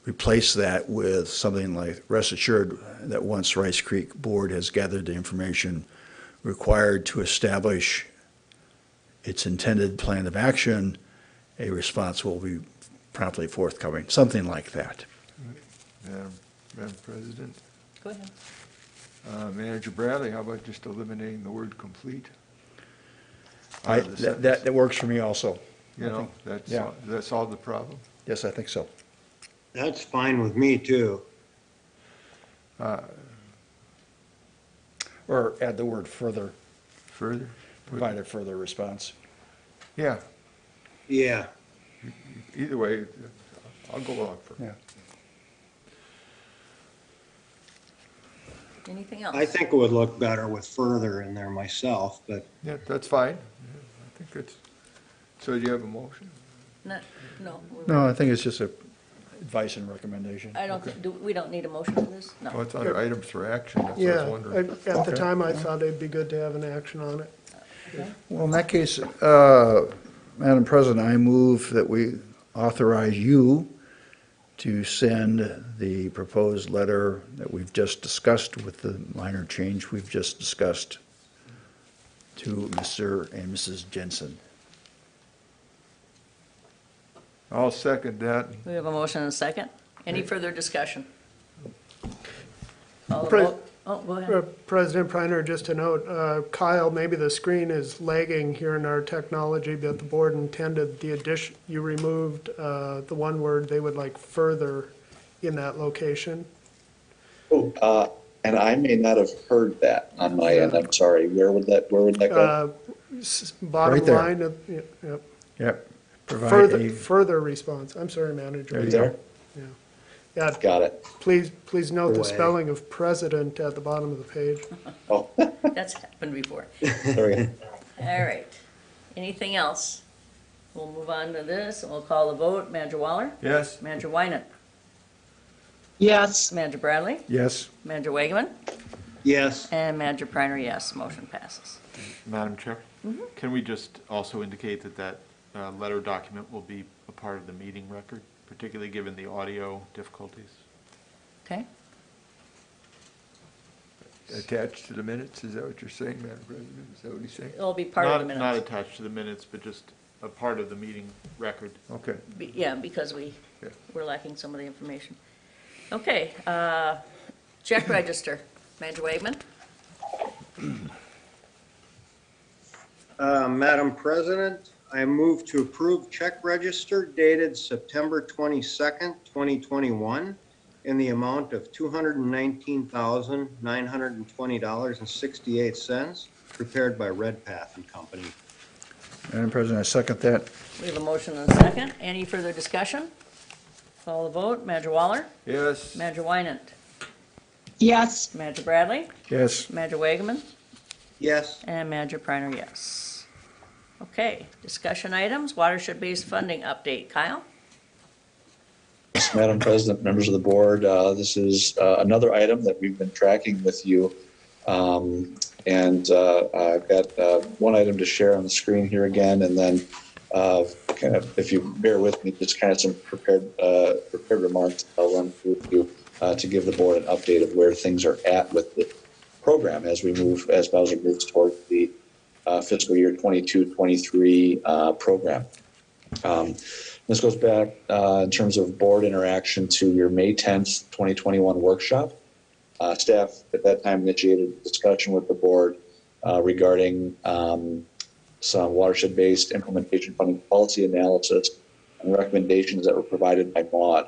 replace that with something like, rest assured that once Rice Creek Board has gathered the information required to establish its intended plan of action, a response will be promptly forthcoming, something like that. Madam President, Go ahead. Manager Bradley, how about just eliminating the word complete? Out of the sentence? That works for me also. That's all the problem? Yes, I think so. That's fine with me too. Or add the word further, Further? provide a further response. Yeah, Yeah. either way, I'll go along for it. Yeah. Anything else? I think it would look better with further in there myself, but Yeah, that's fine. I think it's, so do you have a motion? No, no. No, I think it's just a advice and recommendation. I don't, we don't need a motion for this? Well, No. it's under items for action, that's what I Yeah, was wondering. at the Okay. time, I thought it'd be good to have an action on it. Well, in that case, Madam President, I move that we authorize you to send the proposed letter that we've just discussed with the minor change we've just discussed to Mr. and Mrs. Jensen. I'll second that. We have a motion and a second. Any further discussion? Call the Pre- vote. Oh, go ahead. President Preiner, just a note, Kyle, maybe the screen is lagging here in our technology, but the board intended the addition, you removed the one word they would like further in that location. Oh, and I may not have heard that on my end. I'm sorry. Where would that go? Bottom Right there. line of, yep. Yep. Provide Further, a, further response. I'm sorry, Manager. There you There? Yeah. Yeah, Got it. please note the Away. spelling of president at the bottom of the page. Oh, That's happened before. there we go. All right. Anything else? We'll move on to this, and we'll call the vote. Manager Waller? Yes? Manager Wynan? Yes, Manager Bradley? yes, Manager Wageman? yes, And Manager Priner, yes. Motion passes. Madam Chair, can we just also indicate that that letter document will be a part of the meeting record, particularly given the audio difficulties? Okay? Attached to the minutes, is that what you're saying, Madam President? Is that what he's saying? It'll be part of the Not minutes. attached to the minutes, but just a part of the meeting record. Okay. Yeah, because Yeah. we're lacking some of the information. Okay, check register. Manager Wageman? Madam President, I move to approve check register dated September 22nd, 2021, in the amount of $219,920.68, prepared by Redpath and Company. Madam President, I second that. We have a motion and a second. Any further discussion? Call the vote. Manager Waller? Yes? Manager Wynant? yes, Manager Bradley? Yes, Manager Wageman? Yes, And Manager Priner, yes. Okay, discussion items, watershed-based funding update. Kyle? Madam President, members of the board, this is another item that we've been tracking with you. And I've got one item to share on the screen here again, and then kind of, if you bear with me, just kind of some prepared remarks I'll run through you to give the board an update of where things are at with the program as Bowser moves towards the fiscal year 22-23 program. This goes back in terms of board interaction to your May 10th, 2021 workshop. Staff at that time initiated a discussion with the board regarding some watershed-based implementation funding policy analysis and recommendations that were provided by MAUD.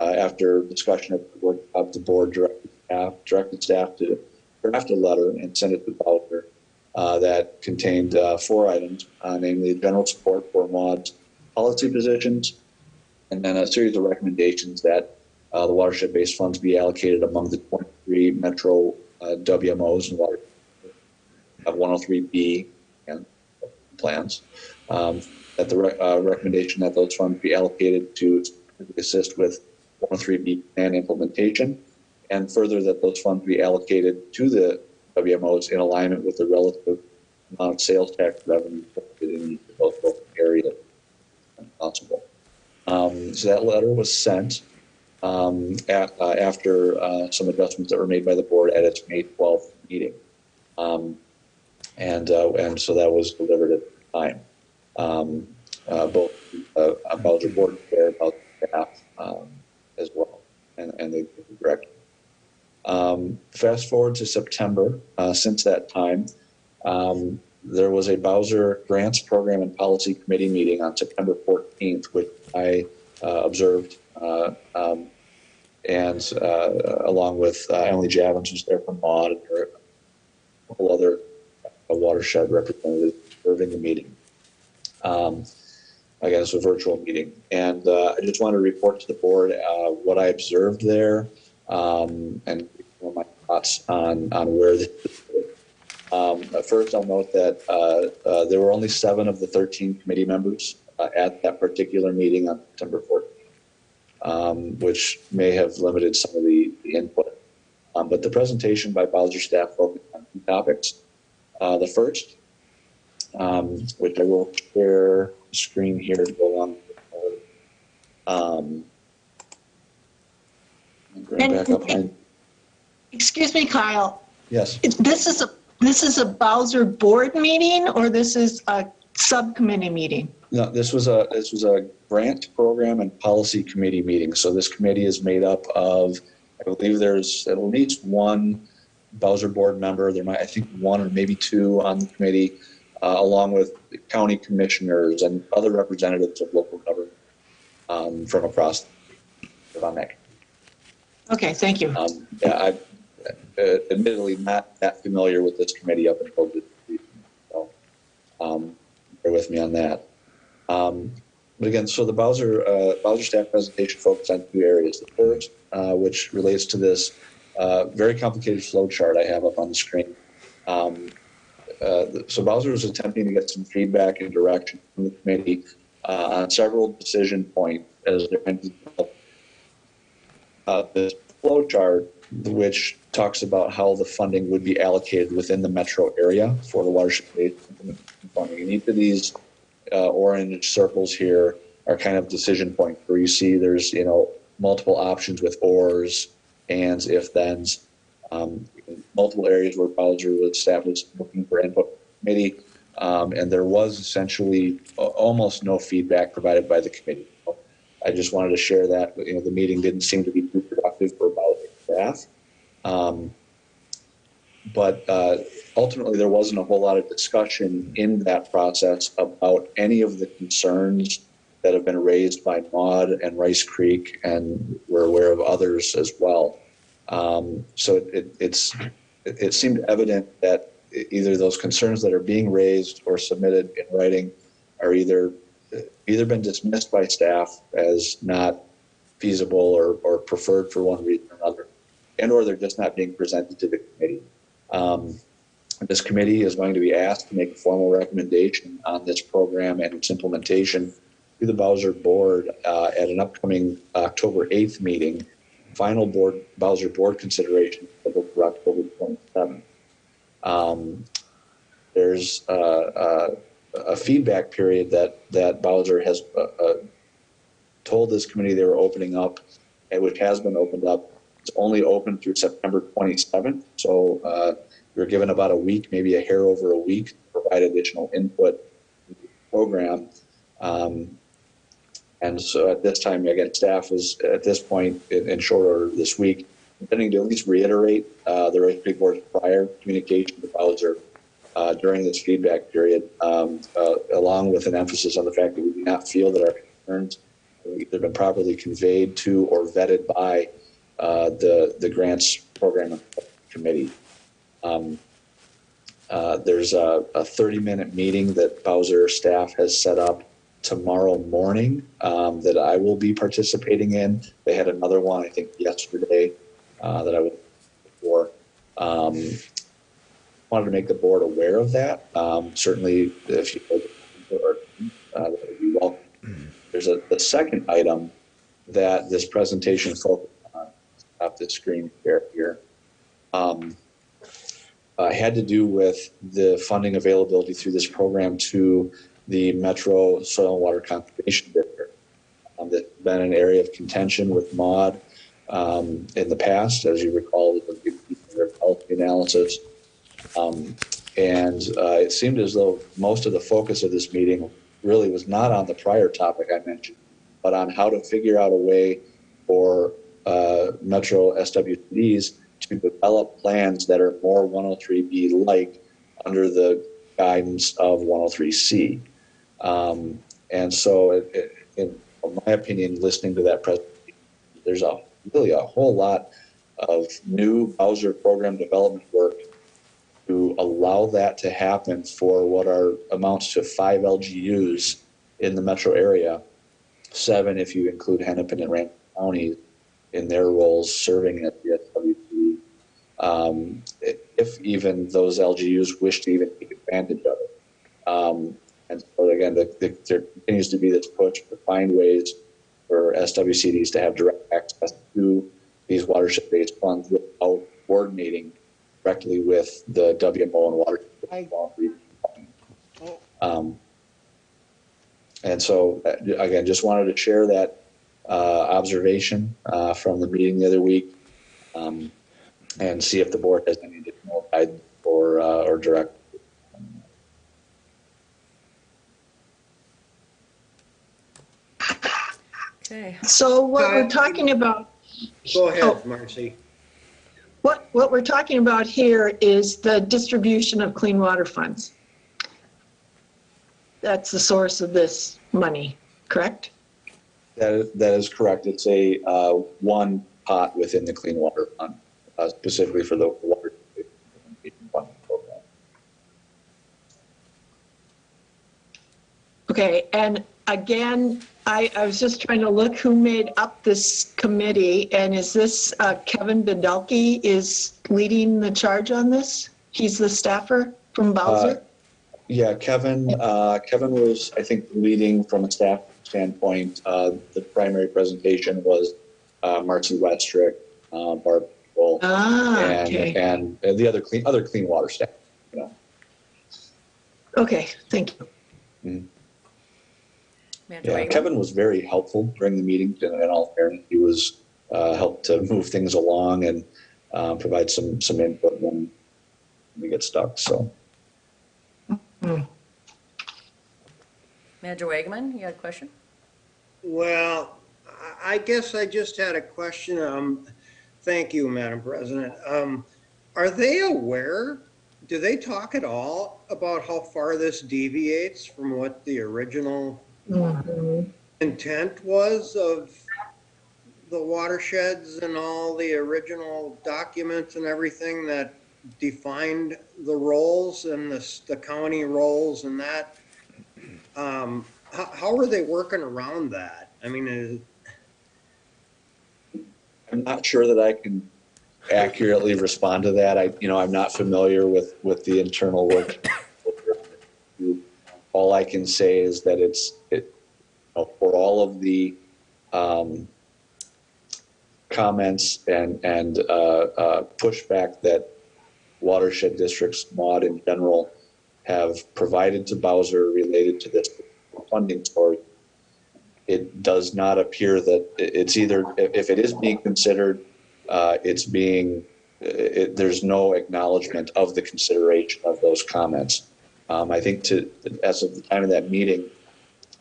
After discussion at the workshop, the board directed staff to draft a letter and send it to Bowser that contained 4 items, namely general support for MAUD's policy positions, and then a series of recommendations that the watershed-based funds be allocated among the 23 metro WMOs and water 103B and plans. That the recommendation that those funds be allocated to assist with 103B plan implementation, and further that those funds be allocated to the WMOs in alignment with the relative amount of sales tax revenue in both areas possible. So that letter was sent after some adjustments that were made by the board at its May 12th meeting. And so that was delivered at the time. Both Bowser board chair, Bowser staff as well, and the director. Fast forward to September, since that time, there was a Bowser Grants Program and Policy Committee meeting on September 14th, which I observed, and along with Emily Javins, who's there from MAUD, and a couple other watershed representatives serving the meeting. Again, it's a virtual meeting. And I just want to report to the board what I observed there, and my thoughts on where this is. First, I'll note that there were only 7 of the 13 committee members at that particular meeting on September 14th, which may have limited some of the input. But the presentation by Bowser staff focused on 2 topics. The first, which I will share the screen here to go along with bring back up. Excuse me, Kyle. Yes. This is a Bowser board meeting, or this is a subcommittee meeting? No, this was a grant program and policy committee meeting. So this committee is made up of, I believe there's at least 1 Bowser board member. There might, I think, 1 or maybe 2 on the committee, along with county commissioners and other representatives of local government from across on that. Okay, thank you. Yeah, I'm admittedly not that familiar with this committee up until this week, so bear with me on that. But again, so the Bowser staff presentation focused on 2 areas. The first, which relates to this very complicated flow chart I have up on the screen. So Bowser was attempting to get some feedback and direction from the committee on several decision points as they're trying to develop this flow chart, which talks about how the funding would be allocated within the metro area for the watershed funding. And each of these orange circles here are kind of decision points where you see there's, multiple options with ors, ands, if, thens, multiple areas where Bowser staff was looking for input from the committee, and there was essentially almost no feedback provided by the committee. So I just wanted to share that. The meeting didn't seem to be too productive for Bowser staff. But ultimately, there wasn't a whole lot of discussion in that process about any of the concerns that have been raised by Maud and Rice Creek, and we're aware of others as well. So it seemed evident that either those concerns that are being raised or submitted in writing are either been dismissed by staff as not feasible or preferred for one reason or another, or they're just not being presented to the committee. This committee is going to be asked to make a formal recommendation on this program and its implementation to the Bowser board at an upcoming October 8th meeting. Final Bowser board consideration scheduled for October 27th. There's a feedback period that Bowser has told this committee they were opening up, and which has been opened up. It's only open through September 27th, so you're given about a week, maybe a hair over a week, to provide additional input into the program. And so at this time, again, staff is at this point in short order this week intending to at least reiterate the Rice Creek Board's prior communication to Bowser during this feedback period, along with an emphasis on the fact that we do not feel that our concerns have either been properly conveyed to or vetted by the grants program committee. There's a 30-minute meeting that Bowser staff has set up tomorrow morning that I will be participating in. They had another one, I think, yesterday that I was before. Wanted to make the board aware of that. Certainly, if you that would be welcome. There's the second item that this presentation focused on, off the screen here, had to do with the funding availability through this program to the Metro Soil and Water Conservation District. That's been an area of contention with MAUD in the past, as you recall, their policy analysis. It seemed as though most of the focus of this meeting really was not on the prior topic I mentioned, but on how to figure out a way for Metro SWDs to develop plans that are more 103B-like under the guidance of 103C. And so, in my opinion, listening to that presentation, there's really a whole lot of new Bowser program development work to allow that to happen for what amounts to 5 LGUs in the metro area, 7 if you include Hennepin and Ramsey County in their roles serving at the SWD. if even those LGUs wish to even take advantage of it. And so again, there continues to be this push to find ways for SWCDs to have direct access to these watershed-based funds without coordinating directly with the WMO and watershed. And so, again, just wanted to share that observation from the meeting the other week, and see if the board has any additional guidance or direct. Okay, So what we're talking about, Go ahead, Oh. Marcy. what we're talking about here is the distribution of clean water funds. That's the source of this money, correct? That is correct. It's a one pot within the Clean Water Fund, specifically for the water fund program. Okay, and again, I was just trying to look who made up this committee, and is this Kevin Bedelke is leading the charge on this? He's the staffer from Bowser? Yeah, Kevin was, I think, leading from a staff standpoint. The primary presentation was Marcy Westrick, Barb People, Okay. and the other clean water staff. You know. Okay, thank you. Manager Yeah, Wakeman? Kevin was very helpful during the meeting. In all fairness, he was helped to move things along and provide some input when we get stuck. So. Manager Wakeman, you had a question? Well, I guess I just had a question. Thank you, Madam President. Are they aware, do they talk at all about how far this deviates from what the original intent was of the watersheds and all the original documents and everything that defined the roles and the county roles and that? How are they working around that? I mean, I'm not sure that I can accurately respond to that. I'm not familiar with the internal work. All I can say is that for all of the comments and pushback that watershed districts, MAUD in general, have provided to Bowser related to this funding source, it does not appear that it's either, if it is being considered, there's no acknowledgement of the consideration of those comments. I think as of the time of that meeting,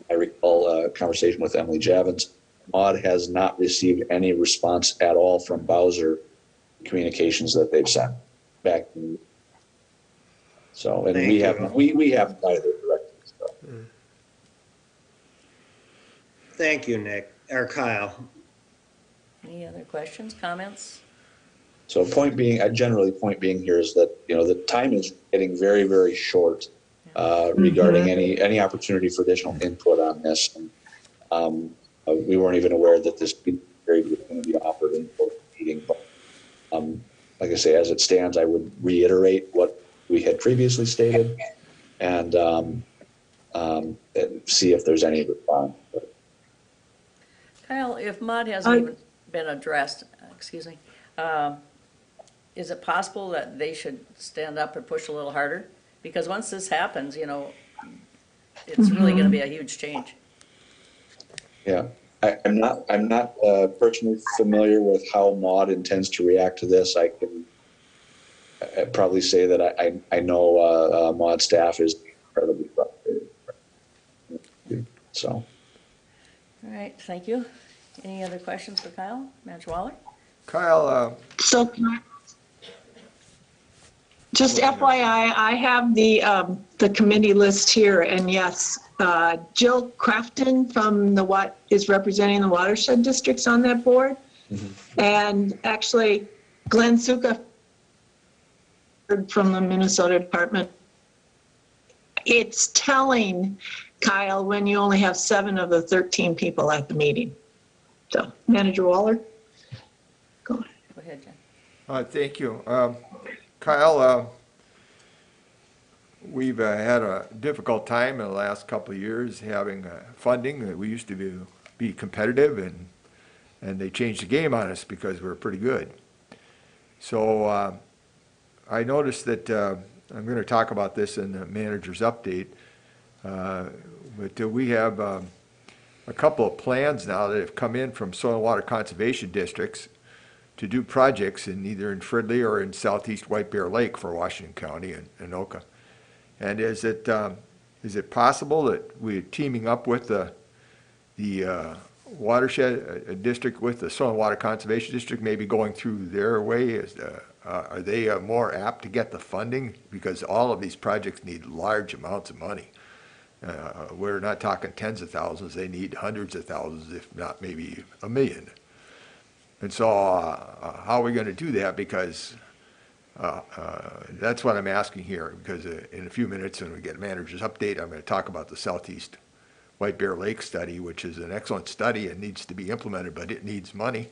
I recall a conversation with Emily Javins. MAUD has not received any response at all from Bowser communications that they've sent back. So, and we haven't either directly. So. thank you, Nick, or Kyle. Any other questions, comments? So point being here is that, the time is getting very, very short regarding any opportunity for additional input on this. And, we weren't even aware that this period was going to be offered in the meeting. But like I say, as it stands, I would reiterate what we had previously stated and see if there's any response. Kyle, if MUD hasn't even been addressed, is it possible that they should stand up and push a little harder? Because once this happens, it's really going to be a huge change. Yeah, I'm not personally familiar with how MAUD intends to react to this. I can probably say that I know MAUD staff is incredibly frustrated. So. All right, thank you. Any other questions for Kyle? Manager Waller? Kyle, So just FYI, I have the committee list here, and yes, Jill Crafton is representing the watershed districts on that board. Mm-hmm. And actually, Glenn Suka from the Minnesota Department. It's telling, Kyle, when you only have 7 of the 13 people at the meeting. So, Manager Waller, go ahead. Go ahead, Jen. Thank you. Kyle, we've had a difficult time in the last couple of years having funding. We used to be competitive, and they changed the game on us because we're pretty good. So I noticed that I'm going to talk about this in the manager's update, but we have a couple of plans now that have come in from soil and water conservation districts to do projects in either in Fridley or in southeast White Bear Lake for Washington County and Anoka. And is it possible that we're teaming up with the Watershed district with the Soil and Water Conservation District, maybe going through their way? Are they more apt to get the funding? Because all of these projects need large amounts of money. We're not talking tens of thousands, they need hundreds of thousands, if not maybe $1 million. And so how are we going to do that? Because that's what I'm asking here, because in a few minutes when we get a manager's update, I'm going to talk about the Southeast White Bear Lake study, which is an excellent study and needs to be implemented, but it needs money.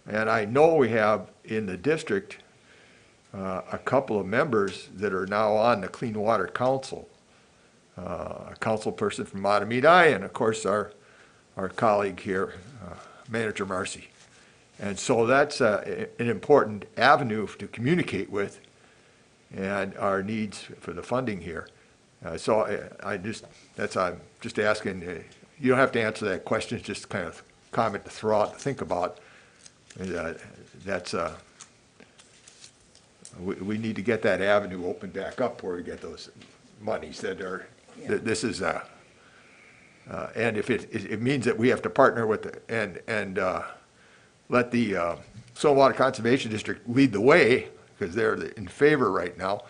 And I know we have in the district a couple of members that are now on the Clean Water Council, a council person from Matamidi, and of course our colleague here, Manager Marcy. And so that's an important avenue to communicate with and our needs for the funding here. So I'm just asking, you don't have to answer that question, it's just kind of comment to throw out to think about. We need to get that avenue opened back up where we get those monies that are, this is, and if it means that we have to partner with and let the Soil and Water Conservation District lead the way, because they're in favor right now,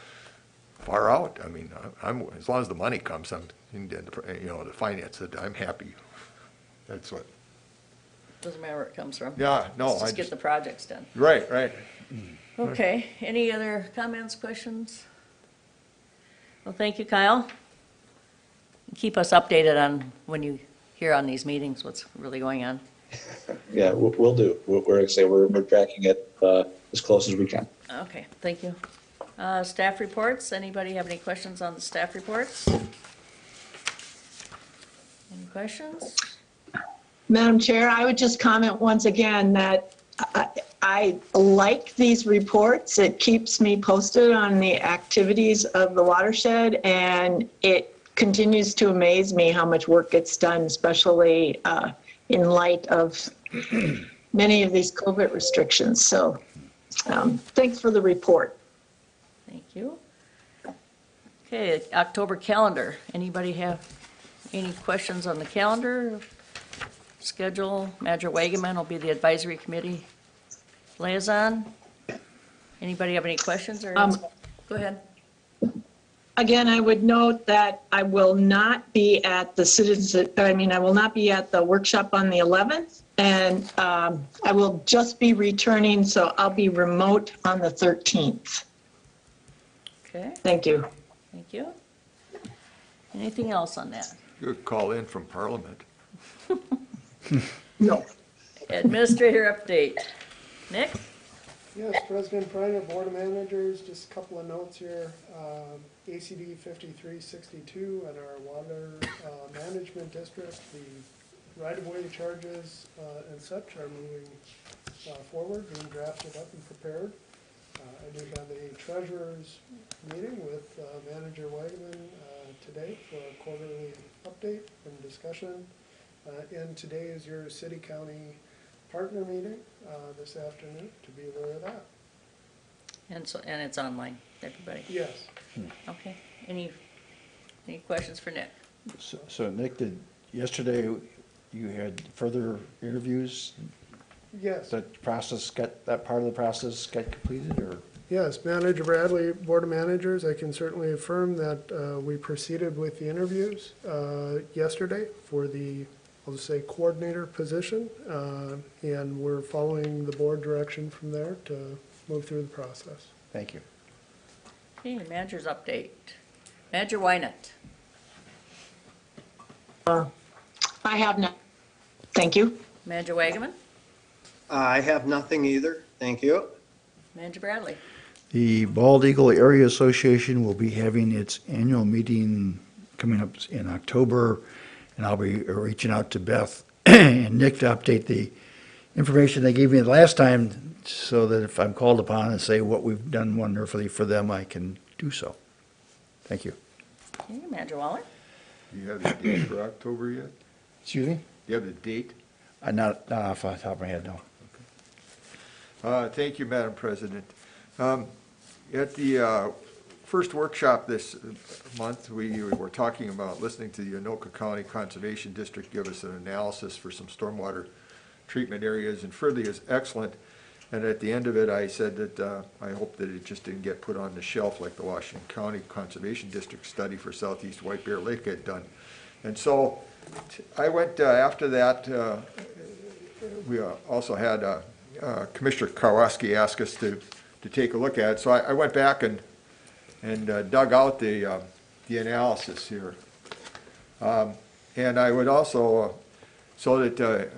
far out. I mean, I'm as long as the money comes, the finance it, I'm happy. That's what. Doesn't matter where it comes from. Yeah, no. Let's just get the projects done. Right. Okay, any other comments, questions? Well, thank you, Kyle. Keep us updated on when you hear on these meetings what's really going on. Yeah, we'll do. We're tracking it as close as we can. Okay, thank you. Staff reports, anybody have any questions on the staff reports? Any questions? Madam Chair, I would just comment once again that I like these reports. It keeps me posted on the activities of the watershed, and it continues to amaze me how much work gets done, especially in light of many of these COVID restrictions. So thanks for the report. Thank you. Okay, October calendar. Anybody have any questions on the calendar? Schedule, Manager Wagaman will be the advisory committee liaison. Anybody have any questions or? Go ahead. Again, I would note that I will not be at I will not be at the workshop on the 11th, and I will just be returning, so I'll be remote on the 13th. Okay, Thank you. thank you. Anything else on that? You could call in from Parliament. No. Administrator update. Nick? Yes, President Preiner, Board of Managers, just a couple of notes here. ACD 5362 and our water management district, the right-of-way charges and such are moving forward, being drafted up and prepared. I do have a treasurer's meeting with Manager Wagaman today for a quarterly update and discussion. And today is your city-county partner meeting this afternoon, to be aware of that. And it's online, everybody. Yes. Okay, any questions for Nick? So Nick, yesterday you had further interviews? Yes. That part of the process got completed, or? Yes, Manager Bradley, Board of Managers, I can certainly affirm that we proceeded with the interviews yesterday for the, I'll just say, coordinator position, and we're following the board direction from there to move through the process. Thank you. Okay, manager's update. Manager Wynant. I have no. Thank you. Manager Wagaman. I have nothing either. Thank you. Manager Bradley. The Bald Eagle Area Association will be having its annual meeting coming up in October, and I'll be reaching out to Beth and Nick to update the information they gave me the last time, so that if I'm called upon and say what we've done wonderfully for them, I can do so. Thank you. Okay, Manager Waller. Do you have the date for October yet? Excuse me? Do you have the date? Not off the top of my head, no. Thank you, Madam President. At the first workshop this month, we were talking about listening to the Anoka County Conservation District give us an analysis for some stormwater treatment areas, and Fridley is excellent. And at the end of it, I said that I hope that it just didn't get put on the shelf like the Washington County Conservation District study for Southeast White Bear Lake had done. And so I went after that. We also had Commissioner Karwoski ask us to take a look at it. So I went back and dug out the analysis here. And I would also, so that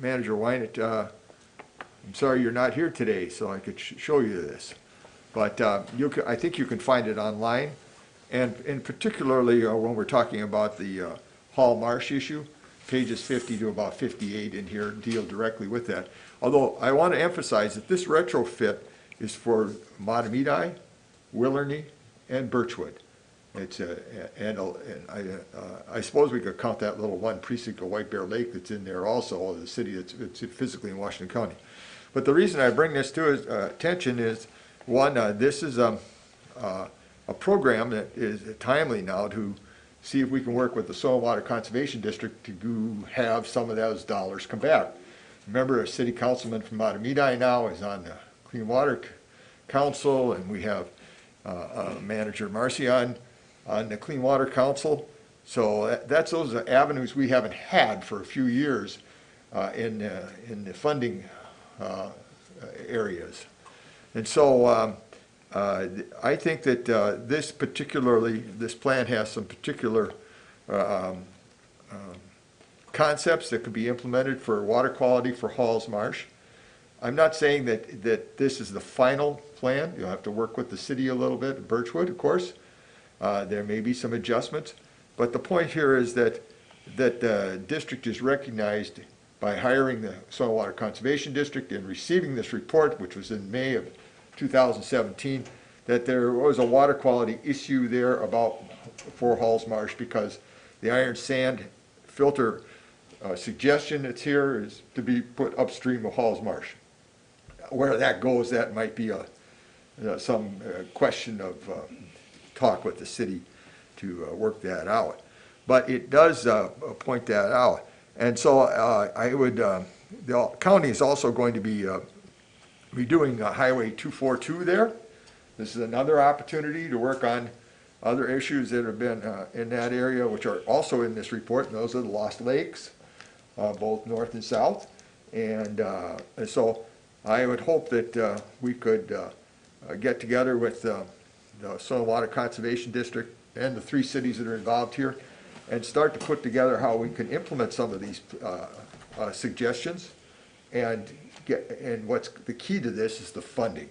Manager Wynett, I'm sorry you're not here today, so I could show you this. But I think you can find it online. And particularly when we're talking about the Hall Marsh issue, pages 50 to about 58 in here deal directly with that. Although I want to emphasize that this retrofit is for Matamidi, Willerny, and Birchwood. It's I suppose we could count that little one precinct of White Bear Lake that's in there also, the city that's physically in Washington County. But the reason I bring this to his attention is, one, this is a program that is timely now to see if we can work with the Stormwater Conservation District to have some of those dollars come back. Remember, a city councilman from Matamidi now is on the Clean Water Council, and we have Manager Marcy on the Clean Water Council. So that's those avenues we haven't had for a few years in the funding areas. And so I think that this plan has some particular concepts that could be implemented for water quality for Halls Marsh. I'm not saying that this is the final plan. You'll have to work with the city a little bit, Birchwood, of course. There may be some adjustments. But the point here is that the district is recognized by hiring the Stormwater Conservation District and receiving this report, which was in May of 2017, that there was a water quality issue there for Halls Marsh, because the iron sand filter suggestion that's here is to be put upstream of Halls Marsh. Where that goes, that might be some question of talk with the city to work that out. But it does point that out. And so the county is also going to be redoing Highway 242 there. This is another opportunity to work on other issues that have been in that area, which are also in this report, and those are the Lost Lakes, both north and south. And so I would hope that we could get together with the Stormwater Conservation District and the three cities that are involved here and start to put together how we can implement some of these suggestions. And what's the key to this is the funding.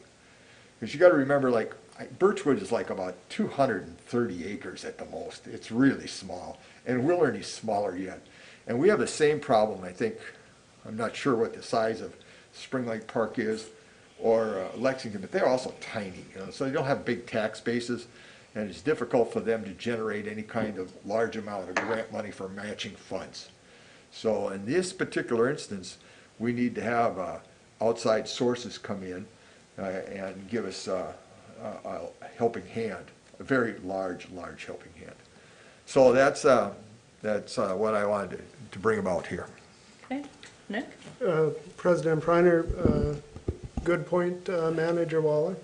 Because you got to remember, like, Birchwood is like about 230 acres at the most. It's really small. And Willerny's smaller yet. And we have the same problem, I think. I'm not sure what the size of Spring Lake Park is, or Lexington, but they're also tiny, so they don't have big tax bases, and it's difficult for them to generate any kind of large amount of grant money for matching funds. So in this particular instance, we need to have outside sources come in and give us a helping hand, a very large helping hand. So that's what I wanted to bring about here. Okay, Nick? President Preiner, good point, Manager Waller.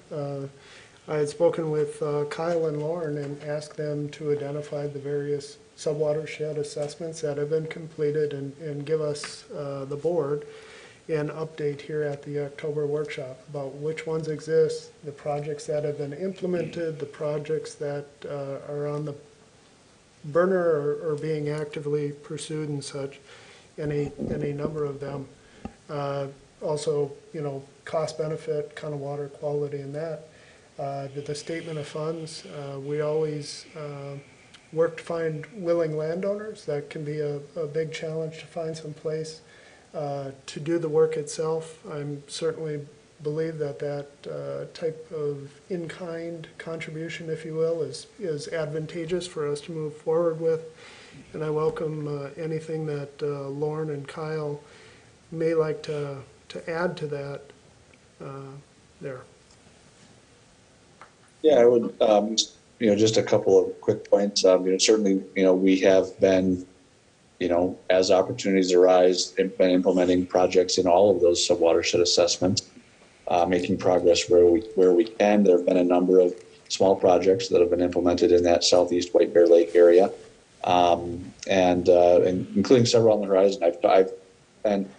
I had spoken with Kyle and Lauren and asked them to identify the various subwatershed assessments that have been completed and give us, the board, an update here at the October workshop about which ones exist, the projects that have been implemented, the projects that are on the burner or being actively pursued and such, any number of them. also, cost benefit, kind of water quality and that. The statement of funds, we always work to find willing landowners. That can be a big challenge to find some place to do the work itself. I'm certainly believe that type of in-kind contribution, if you will, is advantageous for us to move forward with. And I welcome anything that Lauren and Kyle may like to add to that there. Yeah, I would, just a couple of quick points. Certainly, we have been, as opportunities arise, been implementing projects in all of those sub-watershed assessments, making progress where we can. There have been a number of small projects that have been implemented in that southeast White Bear Lake area, and including several on the horizon. I've been,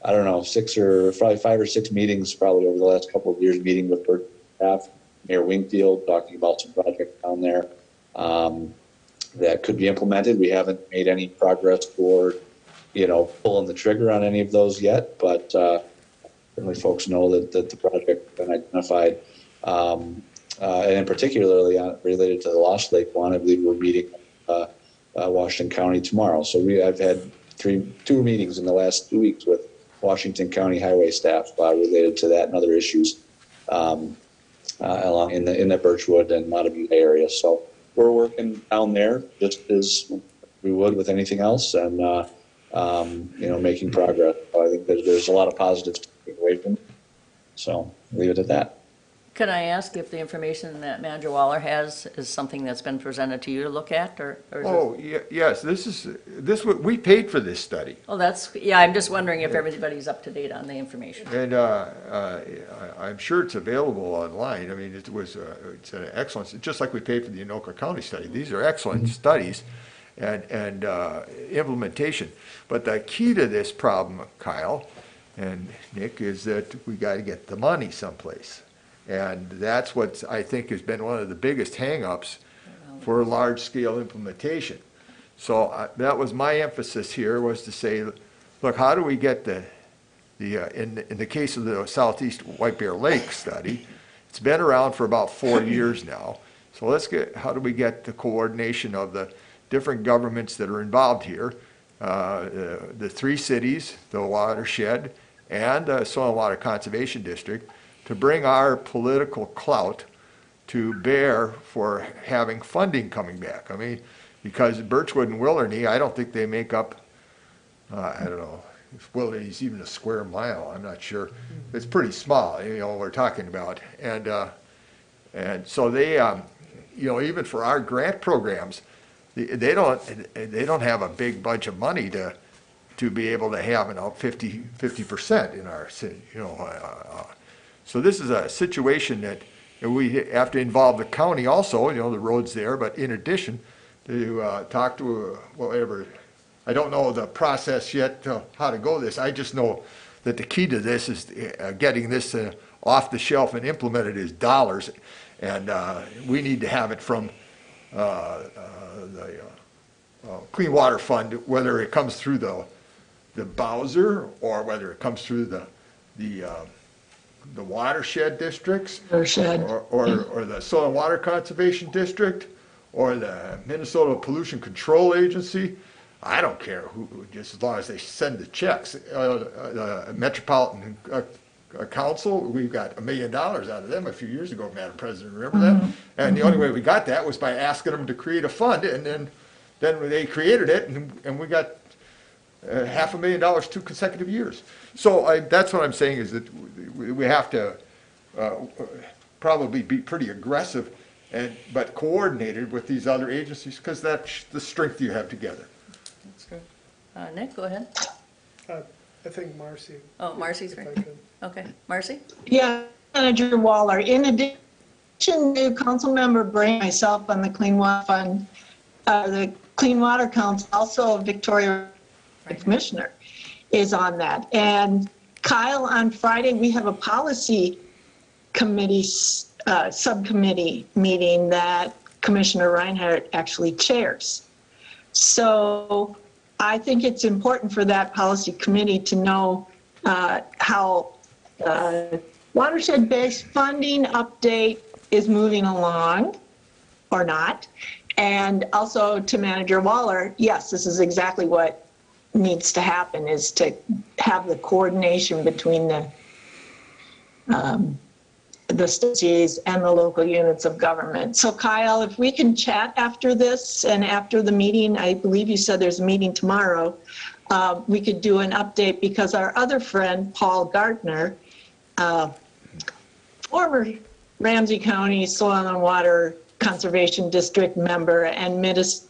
I don't know, 5 or 6 meetings probably over the last couple of years, meeting with Bert staff, Mayor Wingfield, talking about some projects down there that could be implemented. We haven't made any progress toward, pulling the trigger on any of those yet, but certainly folks know that the project has been identified. And in particularly related to the Lost Lake one, I believe we're meeting Washington County tomorrow. So I've had 2 meetings in the last 2 weeks with Washington County highway staff related to that and other issues along in the Birchwood and Mossview area. So we're working down there just as we would with anything else, and making progress. So I think there's a lot of positives to take away from it. So leave it at that. Can I ask if the information that Manager Waller has is something that's been presented to you to look at, or is it? Yes, we paid for this study. Oh, I'm just wondering if everybody's up to date on the information. And I'm sure it's available online. I mean, it's an excellent, just like we paid for the Anoka County study. These are excellent studies and implementation. But the key to this problem, Kyle and Nick, is that we got to get the money someplace. And that's what I think has been one of the biggest hangups for large-scale implementation. So that was my emphasis here, was to say, look, how do we get in the case of the Southeast White Bear Lake study, it's been around for about 4 years now. So how do we get the coordination of the different governments that are involved here, the 3 cities, the Watershed, and the Soil and Water Conservation District, to bring our political clout to bear for having funding coming back. I mean, because Birchwood and Willarney, I don't think they make up, I don't know, if Willarney's even a square mile, I'm not sure. It's pretty small, we're talking about. And so they, even for our grant programs, they don't have a big bunch of money to be able to have 50% in our city, So this is a situation that we have to involve the county also, the roads there, but in addition to talk to whatever. I don't know the process yet, how to go this. I just know that the key to this is getting this off the shelf and implemented is dollars. And we need to have it from the Clean Water Fund, whether it comes through the Bowser or whether it comes through the watershed districts, or the Soil and Water Conservation District, or the Minnesota Pollution Control Agency. I don't care who, just as long as they send the checks. The Metropolitan Council, we got $1 million out of them a few years ago, Madam President, remember that? And the only way we got that was by asking them to create a fund, and then they created it, and we got $500,000 2 consecutive years. So that's what I'm saying, is that we have to probably be pretty aggressive, but coordinated with these other agencies, because that's the strength you have together. That's good. Nick, go ahead. I think Marcy. Oh, Marcy's if I right. could. Okay, Marcy? Yeah, Manager Waller, in addition to Councilmember Bray and myself on the Clean Water Fund, the Clean Water Council, also Victoria, the Commissioner, is on that. And Kyle, on Friday, we have a policy committee, subcommittee meeting that Commissioner Reinhardt actually chairs. So I think it's important for that policy committee to know how watershed-based funding update is moving along or not. And also to Manager Waller, yes, this is exactly what needs to happen, is to have the coordination between the cities and the local units of government. So Kyle, if we can chat after this and after the meeting, I believe you said there's a meeting tomorrow, we could do an update, because our other friend, Paul Gardner, former Ramsey County Soil and Water Conservation District member and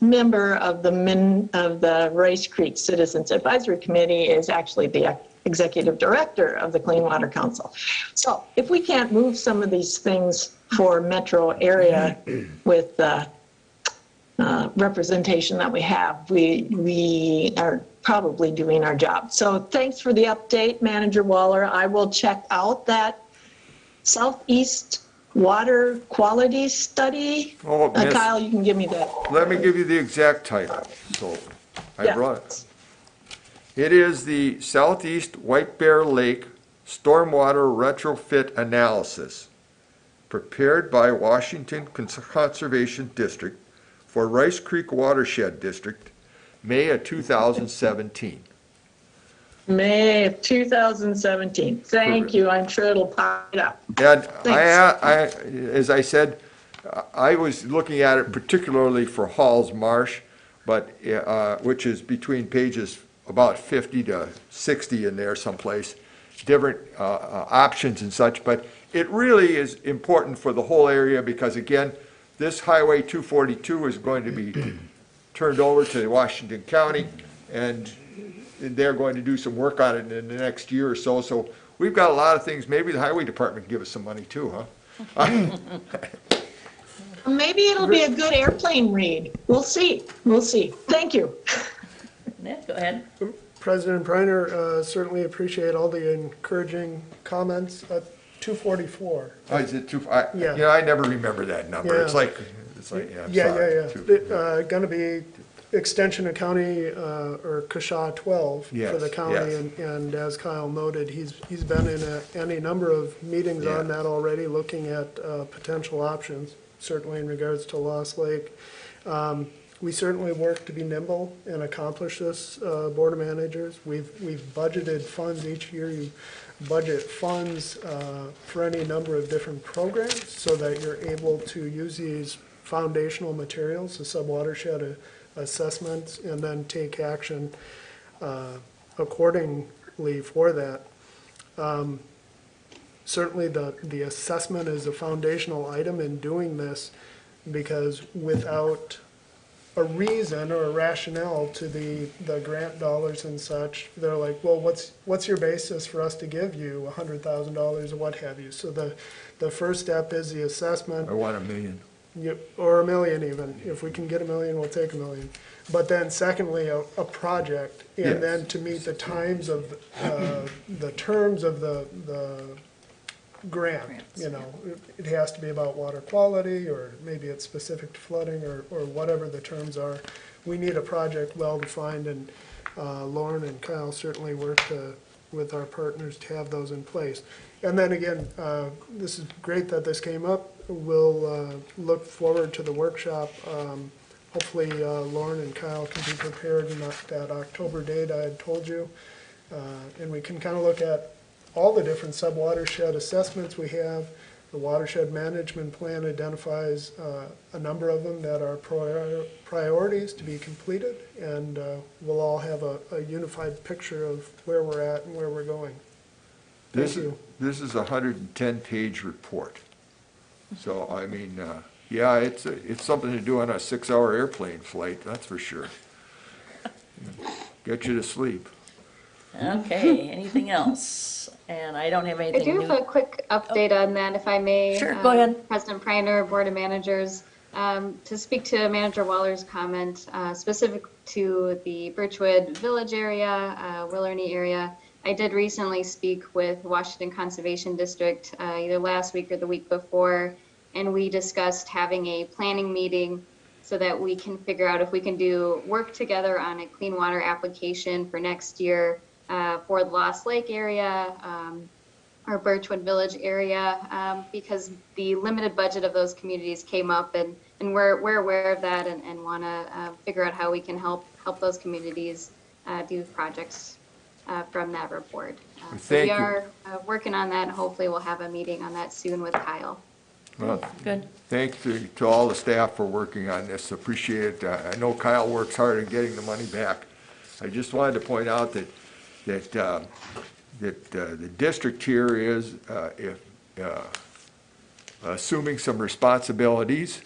member of the Rice Creek Citizens Advisory Committee, is actually the executive director of the Clean Water Council. So if we can't move some of these things for metro area with the representation that we have, we are probably doing our job. So thanks for the update, Manager Waller. I will check out that Southeast Water Quality Study. Oh, Miss- Kyle, you can give me that. Let me give you the exact title. So I Yeah. brought it. It is the Southeast White Bear Lake Stormwater Retrofit Analysis, prepared by Washington Conservation District for Rice Creek Watershed District, May of 2017. May of 2017. Thank you. I'm sure it'll pop it up. And Thanks. as I said, I was looking at it particularly for Hall's Marsh, but, which is between pages about 50 to 60 in there someplace, different options and such, but it really is important for the whole area, because again, this Highway 242 is going to be turned over to Washington County, and they're going to do some work on it in the next year or so. So we've got a lot of things. Maybe the Highway Department can give us some money too, huh? Maybe it'll be a good airplane read. We'll see. We'll see. Thank you. Yeah, go ahead. President Preiner, certainly appreciate all the encouraging comments. 244. Oh, is it too, Yeah. you know, I never remember that number. Yeah. It's like, yeah, I'm sorry. Going to be extension of county, or Kasha 12 for Yes, the county. yes. And as Kyle noted, he's been in any number of meetings on Yes. that already, looking at potential options, certainly in regards to Lost Lake. We certainly work to be nimble and accomplish this, Board of Managers. We've budgeted funds each year. You budget funds for any number of different programs so that you're able to use these foundational materials, the sub-watershed assessments, and then take action accordingly for that. Certainly the assessment is a foundational item in doing this, because without a reason or a rationale to the grant dollars and such, they're like, well, what's your basis for us to give you $100,000 or what have you? So the first step is the assessment. I want $1 million. Or $1 million even. If we can get $1 million, we'll take $1 million. But then secondly, a project, and Yes. then to meet the terms of the grant, you know. It has to be about water quality, or maybe it's specific to flooding, or whatever the terms are. We need a project well-defined, and Lauren and Kyle certainly work with our partners to have those in place. And then again, this is great that this came up. We'll look forward to the workshop. Hopefully Lauren and Kyle can be prepared in that October date I had told you. And we can kind of look at all the different sub-watershed assessments we have. The watershed management plan identifies a number of them that are priorities to be completed, and we'll all have a unified picture of where we're at and where we're going. Thank you. This is a 110-page report. So, I mean, yeah, it's something to do on a 6-hour airplane flight, that's for sure. Get you to sleep. Okay, anything else? And I don't have I anything do new. have a quick update on that, if I may. Sure, go ahead. President Preiner, Board of Managers, to speak to Manager Waller's comment, specific to the Birchwood Village area, Willerny area. I did recently speak with Washington Conservation District either last week or the week before, and we discussed having a planning meeting so that we can figure out if we can do work together on a clean water application for next year. for the Lost Lake area, or Birchwood Village area, because the limited budget of those communities came up, and we're aware of that, and want to figure out how we can help those communities do projects from that report. So Thank we you. are working on that, and hopefully we'll have a meeting on that soon with Kyle. Well, Good. thanks to all the staff for working on this, appreciate it. I know Kyle works hard at getting the money back. I just wanted to point out that the district here is assuming some responsibilities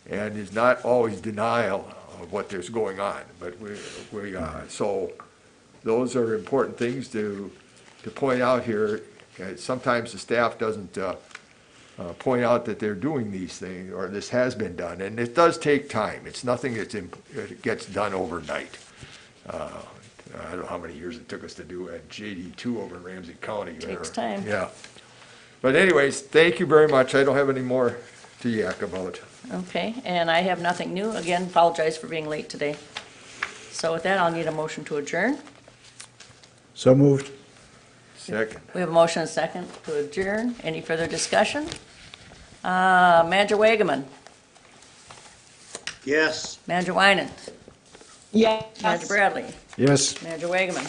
and is not always denial of what there's going on. But so those are important things to point out here. Sometimes the staff doesn't point out that they're doing these things, or this has been done, and it does take time. It's nothing that gets done overnight. I don't know how many years it took us to do at JD2 over in Ramsey County. Takes time. Yeah. But anyways, thank you very much. I don't have any more to yak about. Okay, and I have nothing new. Again, apologize for being late today. So with that, I'll need a motion to adjourn. So moved. Second. We have a motion and a second to adjourn. Any further discussion? Manager Wagaman, Yes. Manager Winan, Yes. Manager Bradley, Yes. Manager Wagaman.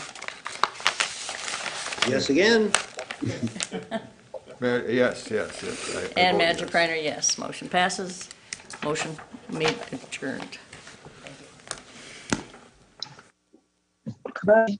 Yes again. Yes. I And vote Manager yes. Kreiner, yes. Motion passes. Motion made adjourned. Bye.